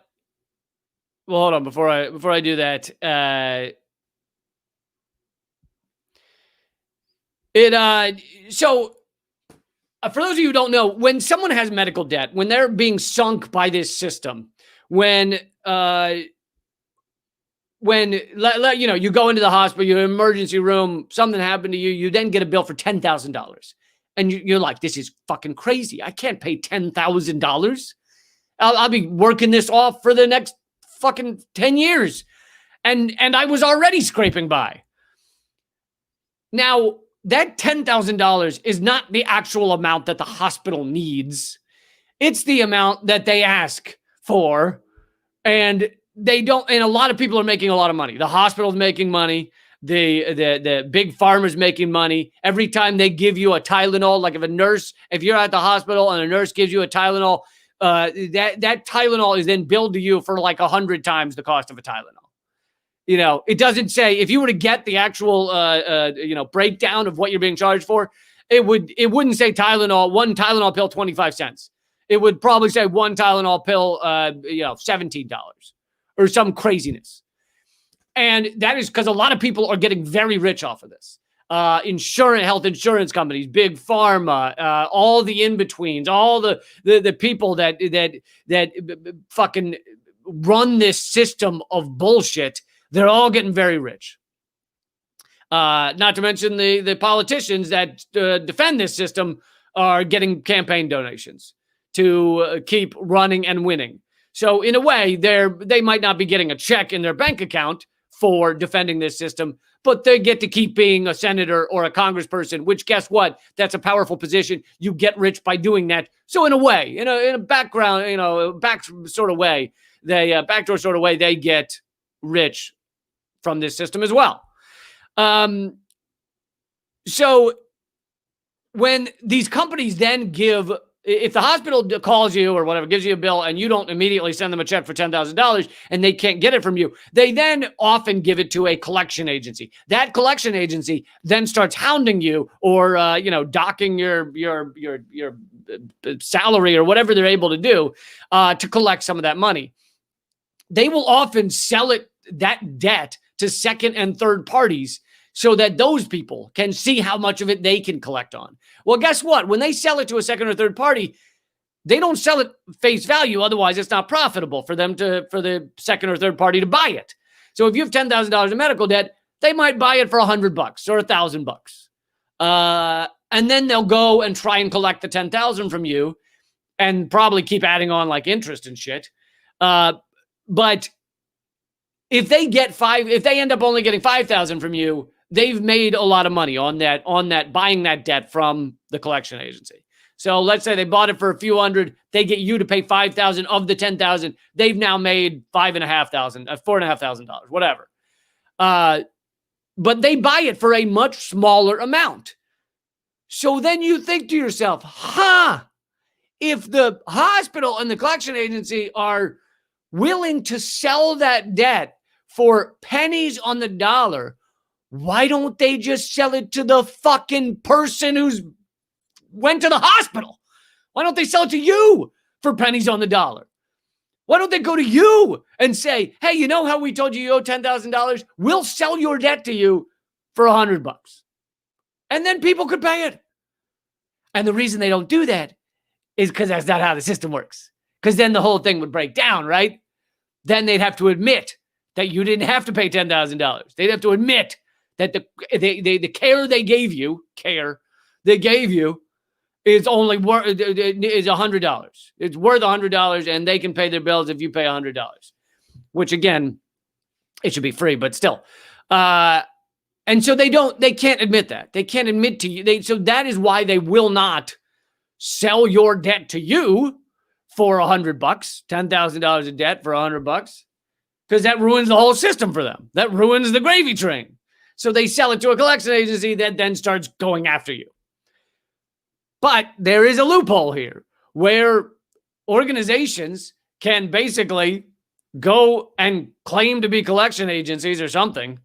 well, hold on before I do that. So for those of you who don't know, when someone has medical debt, when they're being sunk by this system, when you go into the hospital, you're in an emergency room, something happened to you, you then get a bill for $10,000. And you're like, this is fucking crazy. I can't pay $10,000. I'll be working this off for the next fucking 10 years. And I was already scraping by. Now, that $10,000 is not the actual amount that the hospital needs. It's the amount that they ask for. And they don't, and a lot of people are making a lot of money. The hospital's making money. The big pharma's making money. Every time they give you a Tylenol, like if you're at the hospital and a nurse gives you a Tylenol, that Tylenol is then billed to you for like 100 times the cost of a Tylenol. You know, it doesn't say, if you were to get the actual, breakdown of what you're being charged for, it wouldn't say Tylenol, one Tylenol pill, 25 cents. It would probably say one Tylenol pill, $17 or some craziness. And that is because a lot of people are getting very rich off of this. Health insurance companies, big pharma, all the in-betweens, all the people that fucking run this system of bullshit. They're all getting very rich. Not to mention the politicians that defend this system are getting campaign donations to keep running and winning. So in a way, they might not be getting a check in their bank account for defending this system, but they get to keep being a senator or a congressperson, which, guess what? That's a powerful position. You get rich by doing that. So in a way, in a background, backdoor sort of way, they get rich from this system as well. So when these companies then if the hospital calls you or whatever, gives you a bill and you don't immediately send them a check for $10,000 and they can't get it from you, they then often give it to a collection agency. That collection agency then starts hounding you or, docking your salary or whatever they're able to do to collect some of that money. They will often sell that debt to second and third parties so that those people can see how much of it they can collect on. Well, guess what? When they sell it to a second or third party, they don't sell it face value. Otherwise, it's not profitable for the second or third party to buy it. So if you have $10,000 in medical debt, they might buy it for $100 or $1,000. And then they'll go and try and collect the $10,000 from you and probably keep adding on like interest and shit. But if they end up only getting $5,000 from you, they've made a lot of money on that buying that debt from the collection agency. So let's say they bought it for a few hundred, they get you to pay $5,000 of the $10,000. They've now made $5,500, $4,500, whatever. but they buy it for a much smaller amount. So then you think to yourself, if the hospital and the collection agency are willing to sell that debt for pennies on the dollar, why don't they just sell it to the fucking person who's went to the hospital? Why don't they sell it to you for pennies on the dollar? Why don't they go to you and say, hey, you know how we told you owe $10,000? We'll sell your debt to you for $100. And then people could pay it. And the reason they don't do that is because that's not how the system works. Because then the whole thing would break down, right? Then they'd have to admit that you didn't have to pay $10,000. They'd have to admit that the care they gave you, is only worth is $100. It's worth $100, and they can pay their bills if you pay $100. Which again, it should be free, but still. And so they can't admit that. They can't admit to you. So that is why they will not sell your debt to you for $100, $10,000 of debt for $100, because that ruins the whole system for them. That ruins the gravy train. So they sell it to a collection agency that then starts going after you. But there is a loophole here where organizations can basically go and claim to be collection agencies or something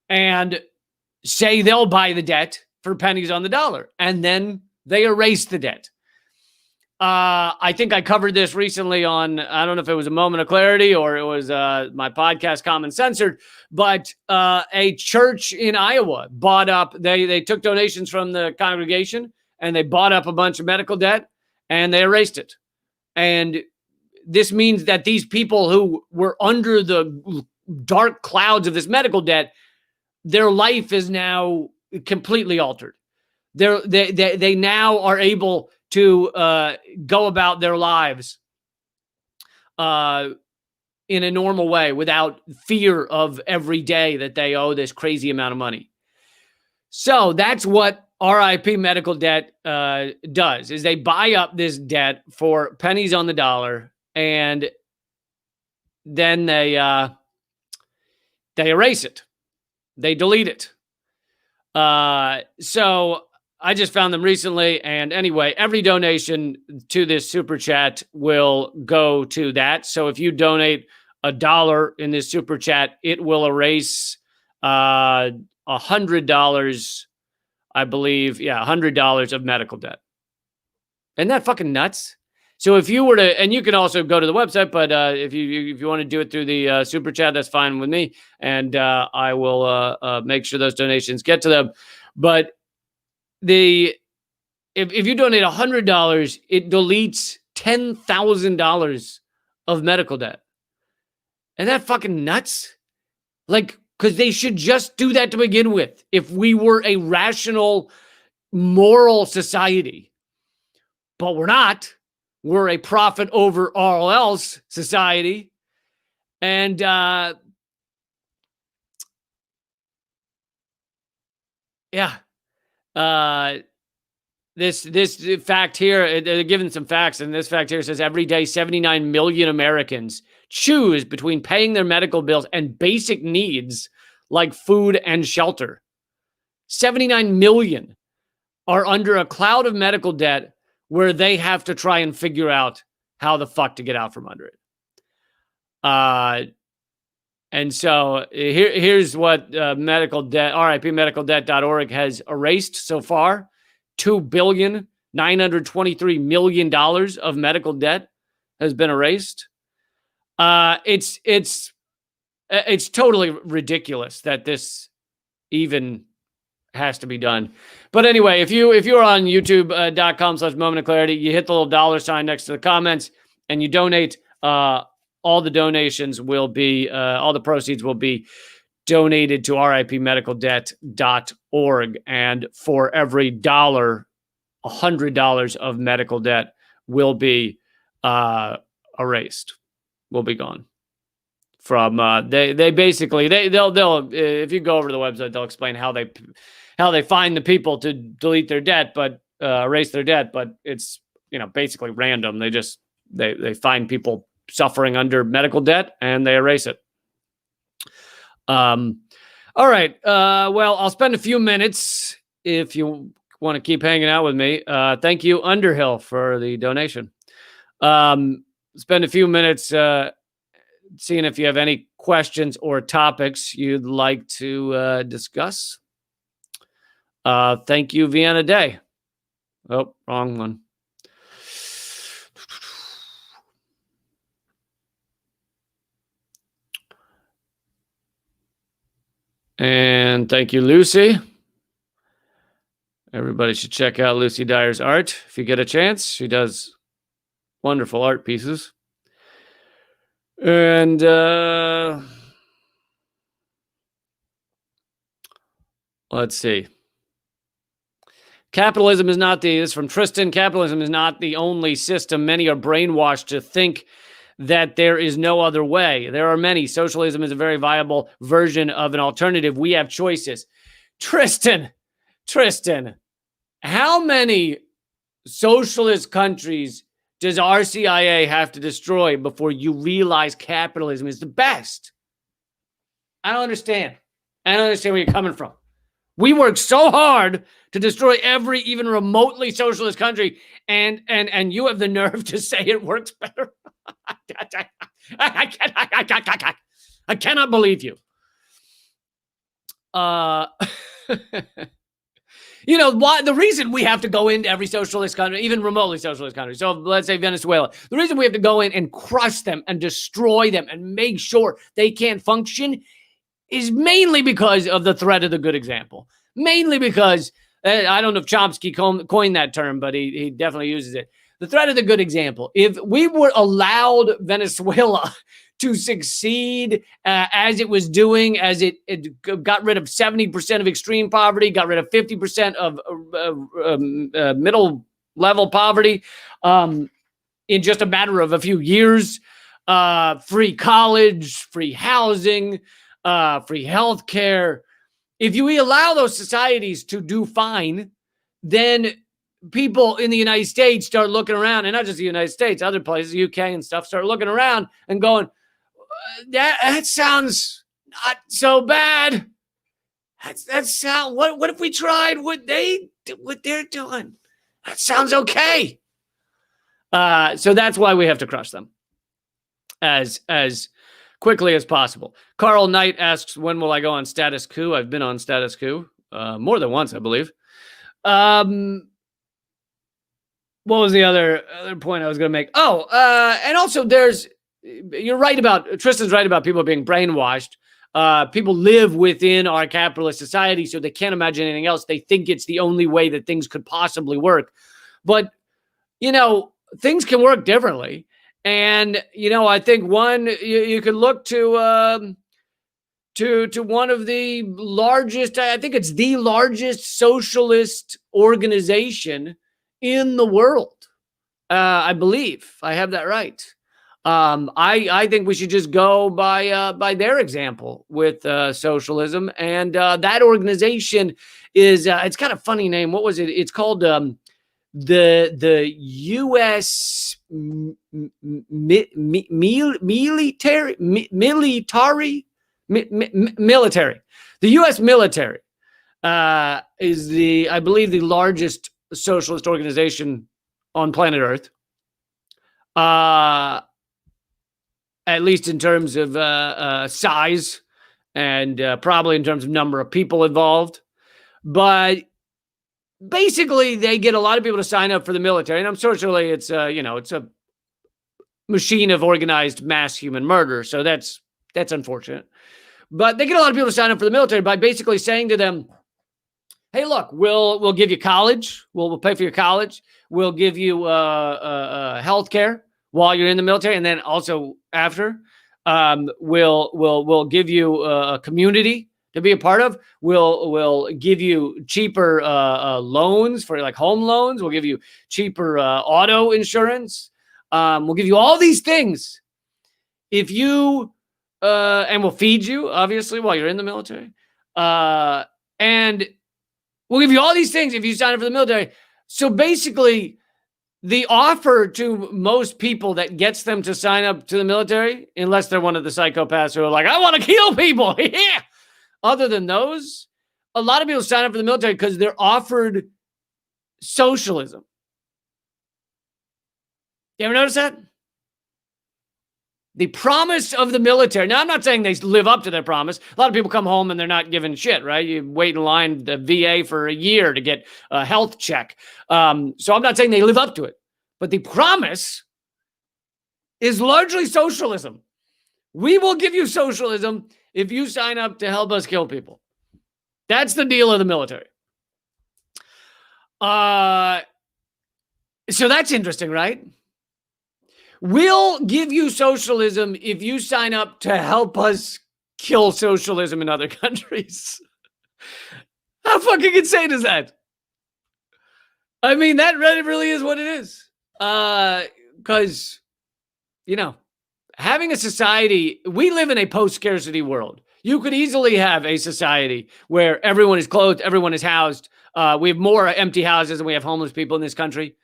and say they'll buy the debt for pennies on the dollar, and then they erase the debt. I think I covered this recently on, I don't know if it was a Moment of Clarity or it was my podcast, Common Censored, but a church in Iowa bought up, they took donations from the congregation and they bought up a bunch of medical debt and they erased it. And this means that these people who were under the dark clouds of this medical debt, their life is now completely altered. They now are able to go about their lives in a normal way without fear of every day that they owe this crazy amount of money. So that's what RIP Medical Debt does, is they buy up this debt for pennies on the dollar, and then they erase it. They delete it. So I just found them recently. And anyway, every donation to this super chat will go to that. So if you donate $1 in this super chat, it will erase $100, I believe. Yeah, $100 of medical debt. Isn't that fucking nuts? So if you were to, and you can also go to the website, but if you want to do it through the super chat, that's fine with me, and I will make sure those donations get to them. But if you donate $100, it deletes $10,000 of medical debt. Isn't that fucking nuts? Like, because they should just do that to begin with. If we were a rational, moral society, but we're not. We're a profit over all else society. And this fact here, they're given some facts, and this fact here says every day 79 million Americans choose between paying their medical bills and basic needs like food and shelter. 79 million are under a cloud of medical debt where they have to try and figure out how the fuck to get out from under it. And so here's what medical debt, RIPmedicaldebt.org has erased so far. $2,923,000,000 of medical debt has been erased. It's totally ridiculous that this even has to be done. But anyway, if you're on youtube.com/moment of clarity, you hit the little dollar sign next to the comments and you donate, all the donations will be, all the proceeds will be donated to RIPmedicaldebt.org. And for every dollar, $100 of medical debt will be erased, will be gone. From they basically they'll if you go over to the website, they'll explain how they find the people to delete their debt, but erase their debt, but it's basically random. They find people suffering under medical debt and they erase it. All right. Well, I'll spend a few minutes if you want to keep hanging out with me. Thank you, Underhill, for the donation. Spend a few minutes seeing if you have any questions or topics you'd like to discuss. Thank you, Vienna Day. Oh, wrong one. And thank you, Lucy. Everybody should check out Lucy Dyer's art if you get a chance. She does wonderful art pieces. And let's see. Capitalism is not the, this is from Tristan, capitalism is not the only system. Many are brainwashed to think that there is no other way. There are many. Socialism is a very viable version of an alternative. We have choices. Tristan, how many socialist countries does RCIA have to destroy before you realize capitalism is the best? I don't understand. I don't understand where you're coming from. We work so hard to destroy every even remotely socialist country, and you have the nerve to say it works better. I cannot believe you. You know, why the reason we have to go into every socialist country, even remotely socialist country, so let's say Venezuela, the reason we have to go in and crush them and destroy them and make sure they can't function is mainly because of the threat of the good example. Mainly because, I don't know if Chomsky coined that term, but he definitely uses it. The threat of the good example. If we were allowed Venezuela to succeed as it was doing, as it got rid of 70% of extreme poverty, got rid of 50% of middle level poverty in just a matter of a few years, free college, free housing, free healthcare. If you allow those societies to do fine, then people in the United States start looking around, and not just the United States, other places, UK and stuff, start looking around and going, that sounds not so bad. That sound. What if we tried what they're doing? That sounds okay. So that's why we have to crush them as quickly as possible. Carl Knight asks, when will I go on Status Coup? I've been on Status Coup more than once, I believe. What was the other point I was going to make? Oh, and also you're right about, Tristan's right about people being brainwashed. People live within our capitalist society, so they can't imagine anything else. They think it's the only way that things could possibly work. But, you know, things can work differently. And, you know, I think you could look to one of the largest, I think it's the largest socialist organization in the world. I believe I have that right. I think we should just go by their example with socialism. And that organization is, it's got a funny name. What was it? It's called the U.S. military. The U.S. military is I believe, the largest socialist organization on planet Earth. At least in terms of size and probably in terms of number of people involved. But basically, they get a lot of people to sign up for the military. And unfortunately, it's it's a machine of organized mass human murder. So that's unfortunate. But they get a lot of people to sign up for the military by basically saying to them, hey, look, we'll give you college. We'll pay for your college. We'll give you health care while you're in the military, and then also after. We'll give you a community to be a part of. We'll give you cheaper loans for like home loans. We'll give you cheaper auto insurance. We'll give you all these things if you and we'll feed you, obviously, while you're in the military. And we'll give you all these things if you sign up for the military. So basically, the offer to most people that gets them to sign up to the military, unless they're one of the psychopaths who are like, I want to kill people. Yeah. other than those, a lot of people sign up for the military because they're offered socialism. You ever notice that? The promise of the military. Now, I'm not saying they live up to their promise. A lot of people come home and they're not giving shit, right? You wait in line at the VA for a year to get a health check. So I'm not saying they live up to it. But the promise is largely socialism. We will give you socialism if you sign up to help us kill people. That's the deal of the military. So that's interesting, right? We'll give you socialism if you sign up to help us kill socialism in other countries. How fucking insane is that? I mean, that really is what it is. Because, you know, having a society, we live in a post-scarcity world. You could easily have a society where everyone is clothed, everyone is housed. We have more empty houses than we have homeless people in this country.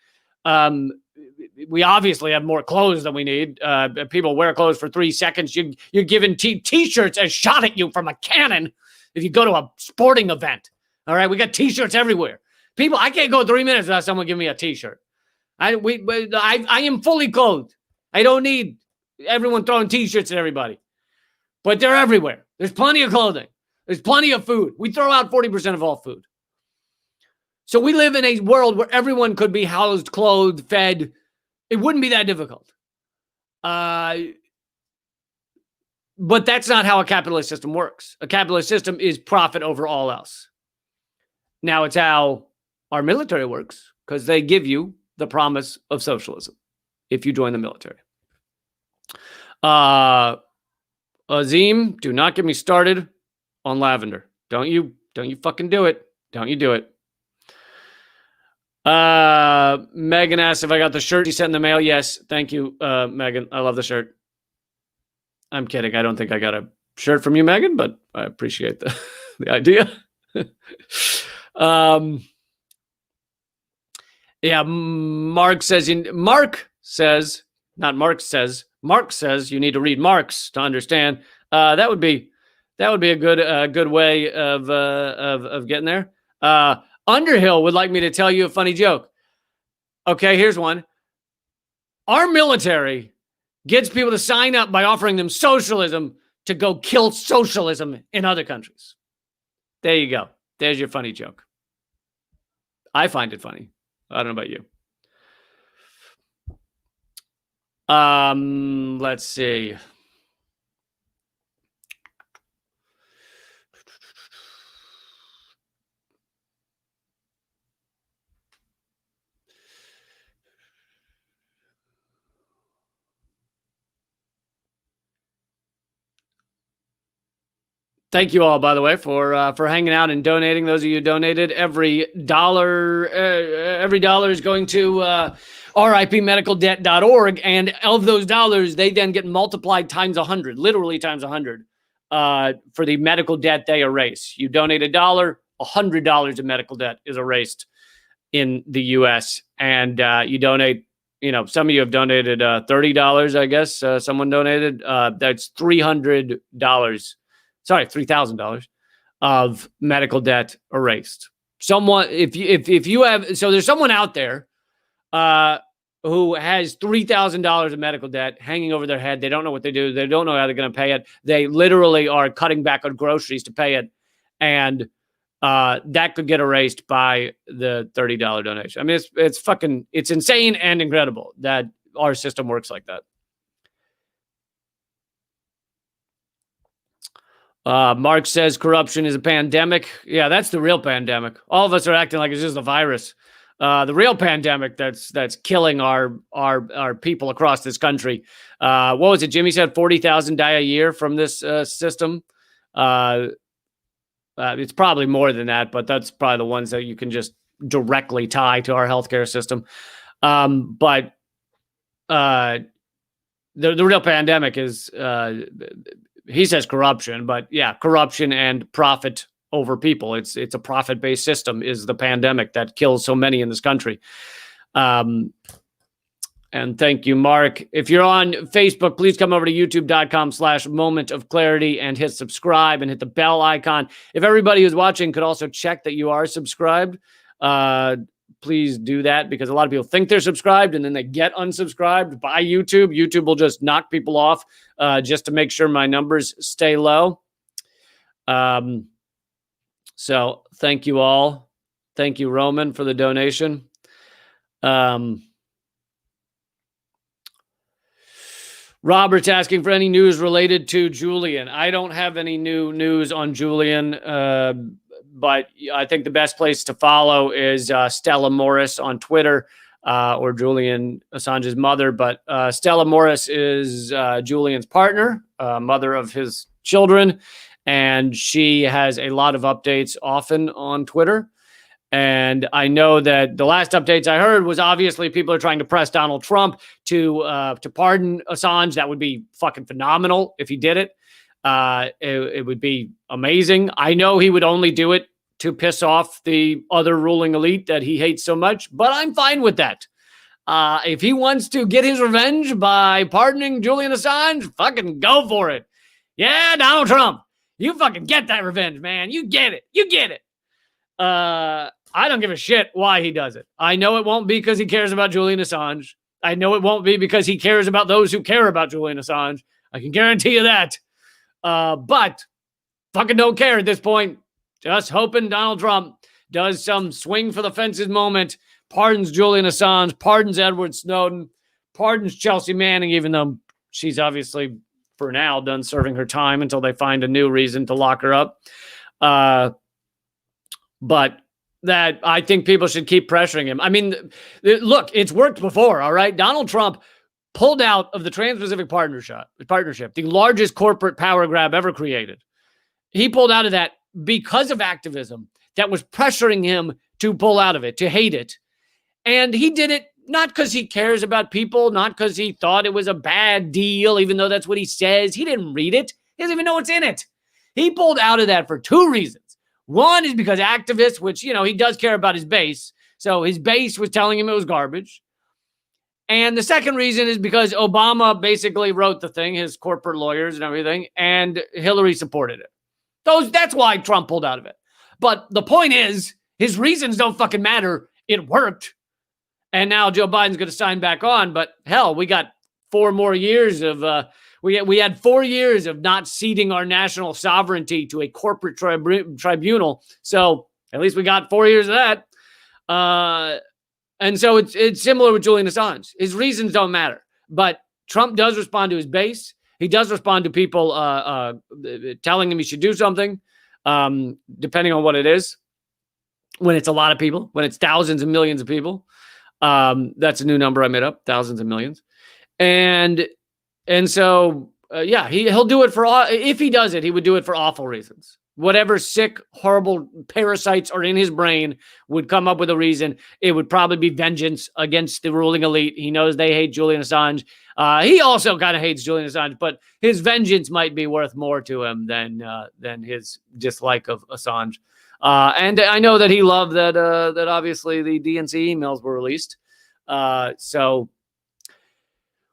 We obviously have more clothes than we need. People wear clothes for 3 seconds. You're given t-shirts as shot at you from a cannon if you go to a sporting event. All right, we got t-shirts everywhere. People, I can't go 3 minutes without someone giving me a t-shirt. I am fully clothed. I don't need everyone throwing t-shirts at everybody. But they're everywhere. There's plenty of clothing. There's plenty of food. We throw out 40% of all food. So we live in a world where everyone could be housed, clothed, fed. It wouldn't be that difficult. But that's not how a capitalist system works. A capitalist system is profit over all else. Now it's how our military works because they give you the promise of socialism if you join the military. Azim, do not get me started on lavender. Don't you fucking do it. Don't you do it. Megan asked if I got the shirt she sent in the mail. Yes, thank you, Megan. I love the shirt. I'm kidding. I don't think I got a shirt from you, Megan, but I appreciate the idea. Yeah, Mark says you need to read Marx to understand. That would be a good way of getting there. Underhill would like me to tell you a funny joke. Okay, here's one. Our military gets people to sign up by offering them socialism to go kill socialism in other countries. There you go. There's your funny joke. I find it funny. I don't know about you. Let's see. Thank you all, by the way, for hanging out and donating. Those of you who donated, every dollar is going to ripmedicaldebt.org, and of those dollars, they then get multiplied times 100, literally times 100, for the medical debt they erase. You donate $1, $100 of medical debt is erased in the U.S., and you donate. You know, some of you have donated $30. I guess someone donated. That's $300. Sorry, $3,000 of medical debt erased. Someone, if you have, so there's someone out there who has $3,000 of medical debt hanging over their head. They don't know what they do. They don't know how they're going to pay it. They literally are cutting back on groceries to pay it, and that could get erased by the $30 donation. I mean, it's insane and incredible that our system works like that. Mark says corruption is a pandemic. Yeah, that's the real pandemic. All of us are acting like it's just a virus. The real pandemic that's killing our people across this country. What was it? Jimmy said 40,000 die a year from this system. It's probably more than that, but that's probably the ones that you can just directly tie to our healthcare system. But the real pandemic is. He says corruption, but yeah, corruption and profit over people. It's a profit-based system is the pandemic that kills so many in this country. And thank you, Mark. If you're on Facebook, please come over to youtube.com/Moment of Clarity and hit subscribe and hit the bell icon. If everybody who's watching could also check that you are subscribed, please do that, because a lot of people think they're subscribed and then they get unsubscribed by YouTube. YouTube will just knock people off just to make sure my numbers stay low. So thank you all. Thank you, Roman, for the donation. Robert's asking for any news related to Julian. I don't have any new news on Julian, but I think the best place to follow is Stella Morris on Twitter, or Julian Assange's mother. But Stella Morris is Julian's partner, mother of his children, and she has a lot of updates often on Twitter. And I know that the last updates I heard was obviously people are trying to press Donald Trump to pardon Assange. That would be fucking phenomenal if he did it. It would be amazing. I know he would only do it to piss off the other ruling elite that he hates so much, but I'm fine with that. If he wants to get his revenge by pardoning Julian Assange, fucking go for it. Yeah, Donald Trump, you fucking get that revenge, man. You get it. You get it. I don't give a shit why he does it. I know it won't be because he cares about Julian Assange. I know it won't be because he cares about those who care about Julian Assange. I can guarantee you that. But fucking don't care at this point. Just hoping Donald Trump does some swing for the fences moment, pardons Julian Assange, pardons Edward Snowden, pardons Chelsea Manning, even though she's obviously, for now, done serving her time until they find a new reason to lock her up. But that I think people should keep pressuring him. I mean, look, it's worked before, all right? Donald Trump pulled out of the Trans-Pacific Partnership, the largest corporate power grab ever created. He pulled out of that because of activism that was pressuring him to pull out of it, to hate it. And he did it not because he cares about people, not because he thought it was a bad deal, even though that's what he says. He didn't read it. He doesn't even know what's in it. He pulled out of that for two reasons. One is because activists, which, you know, he does care about his base. So his base was telling him it was garbage. And the second reason is because Obama basically wrote the thing, his corporate lawyers and everything, and Hillary supported it. That's why Trump pulled out of it. But the point is, his reasons don't fucking matter. It worked. And now Joe Biden's going to sign back on. But hell, we got 4 more years of... We had 4 years of not ceding our national sovereignty to a corporate tribunal. So at least we got 4 years of that. And so it's similar with Julian Assange. His reasons don't matter. But Trump does respond to his base. He does respond to people telling him he should do something, depending on what it is. When it's a lot of people, when it's thousands and millions of people. That's a new number I made up, thousands and millions. And so, yeah, he'll do it for, if he does it, he would do it for awful reasons. Whatever sick, horrible parasites are in his brain would come up with a reason. It would probably be vengeance against the ruling elite. He knows they hate Julian Assange. He also kind of hates Julian Assange, but his vengeance might be worth more to him than his dislike of Assange. And I know that he loved that obviously the DNC emails were released. So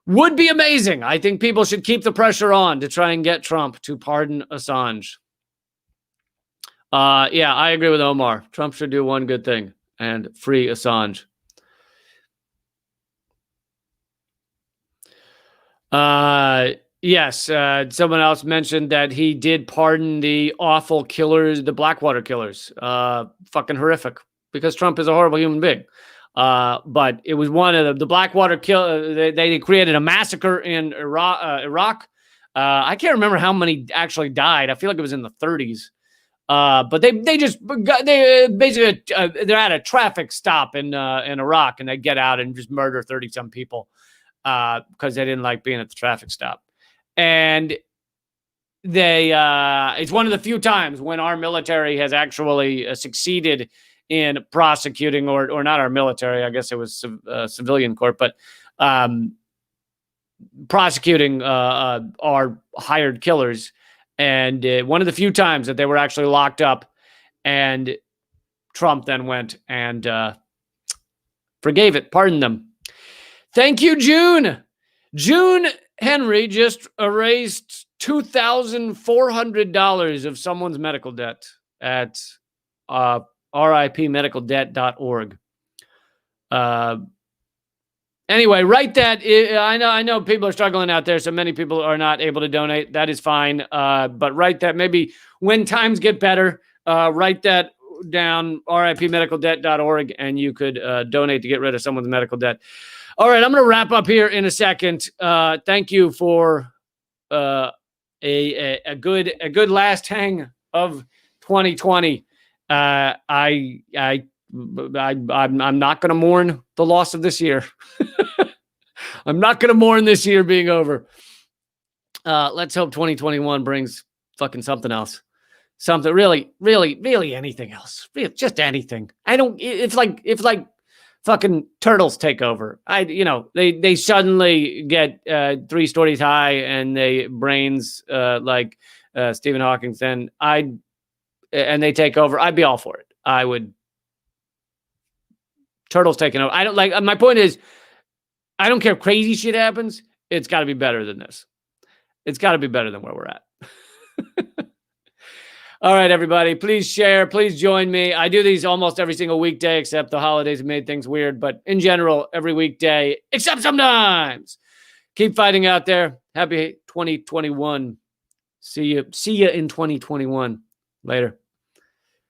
would be amazing. I think people should keep the pressure on to try and get Trump to pardon Assange. Yeah, I agree with Omar. Trump should do one good thing and free Assange. Yes, someone else mentioned that he did pardon the awful killers, the Blackwater killers. Fucking horrific, because Trump is a horrible human being. But it was one of the Blackwater kill. They created a massacre in Iraq. I can't remember how many actually died. I feel like it was in the 30s. But they basically they're at a traffic stop in Iraq, and they get out and just murder 30-some people because they didn't like being at the traffic stop. And they it's one of the few times when our military has actually succeeded in prosecuting, or not our military, I guess it was civilian court, but prosecuting our hired killers. And one of the few times that they were actually locked up, and Trump then went and forgave it, pardoned them. Thank you, June. June Henry just erased $2,400 of someone's medical debt at ripmedicaldebt.org. Anyway, write that. I know people are struggling out there, so many people are not able to donate. That is fine. But write that maybe when times get better, write that down, ripmedicaldebt.org, and you could donate to get rid of someone's medical debt. All right, I'm going to wrap up here in a second. Thank you for a good last hang of 2020. I'm not going to mourn the loss of this year. I'm not going to mourn this year being over. Let's hope 2021 brings fucking something else. Something really anything else. Really, just anything. It's like fucking turtles take over. They suddenly get 3 stories high and they brains like Stephen Hawking. Then and they take over. I'd be all for it. I would. Turtles taking over. I don't like. My point is, I don't care if crazy shit happens. It's got to be better than this. It's got to be better than where we're at. All right, everybody, please share. Please join me. I do these almost every single weekday, except the holidays have made things weird. But in general, every weekday, except sometimes. Keep fighting out there. Happy 2021. See you in 2021. Later.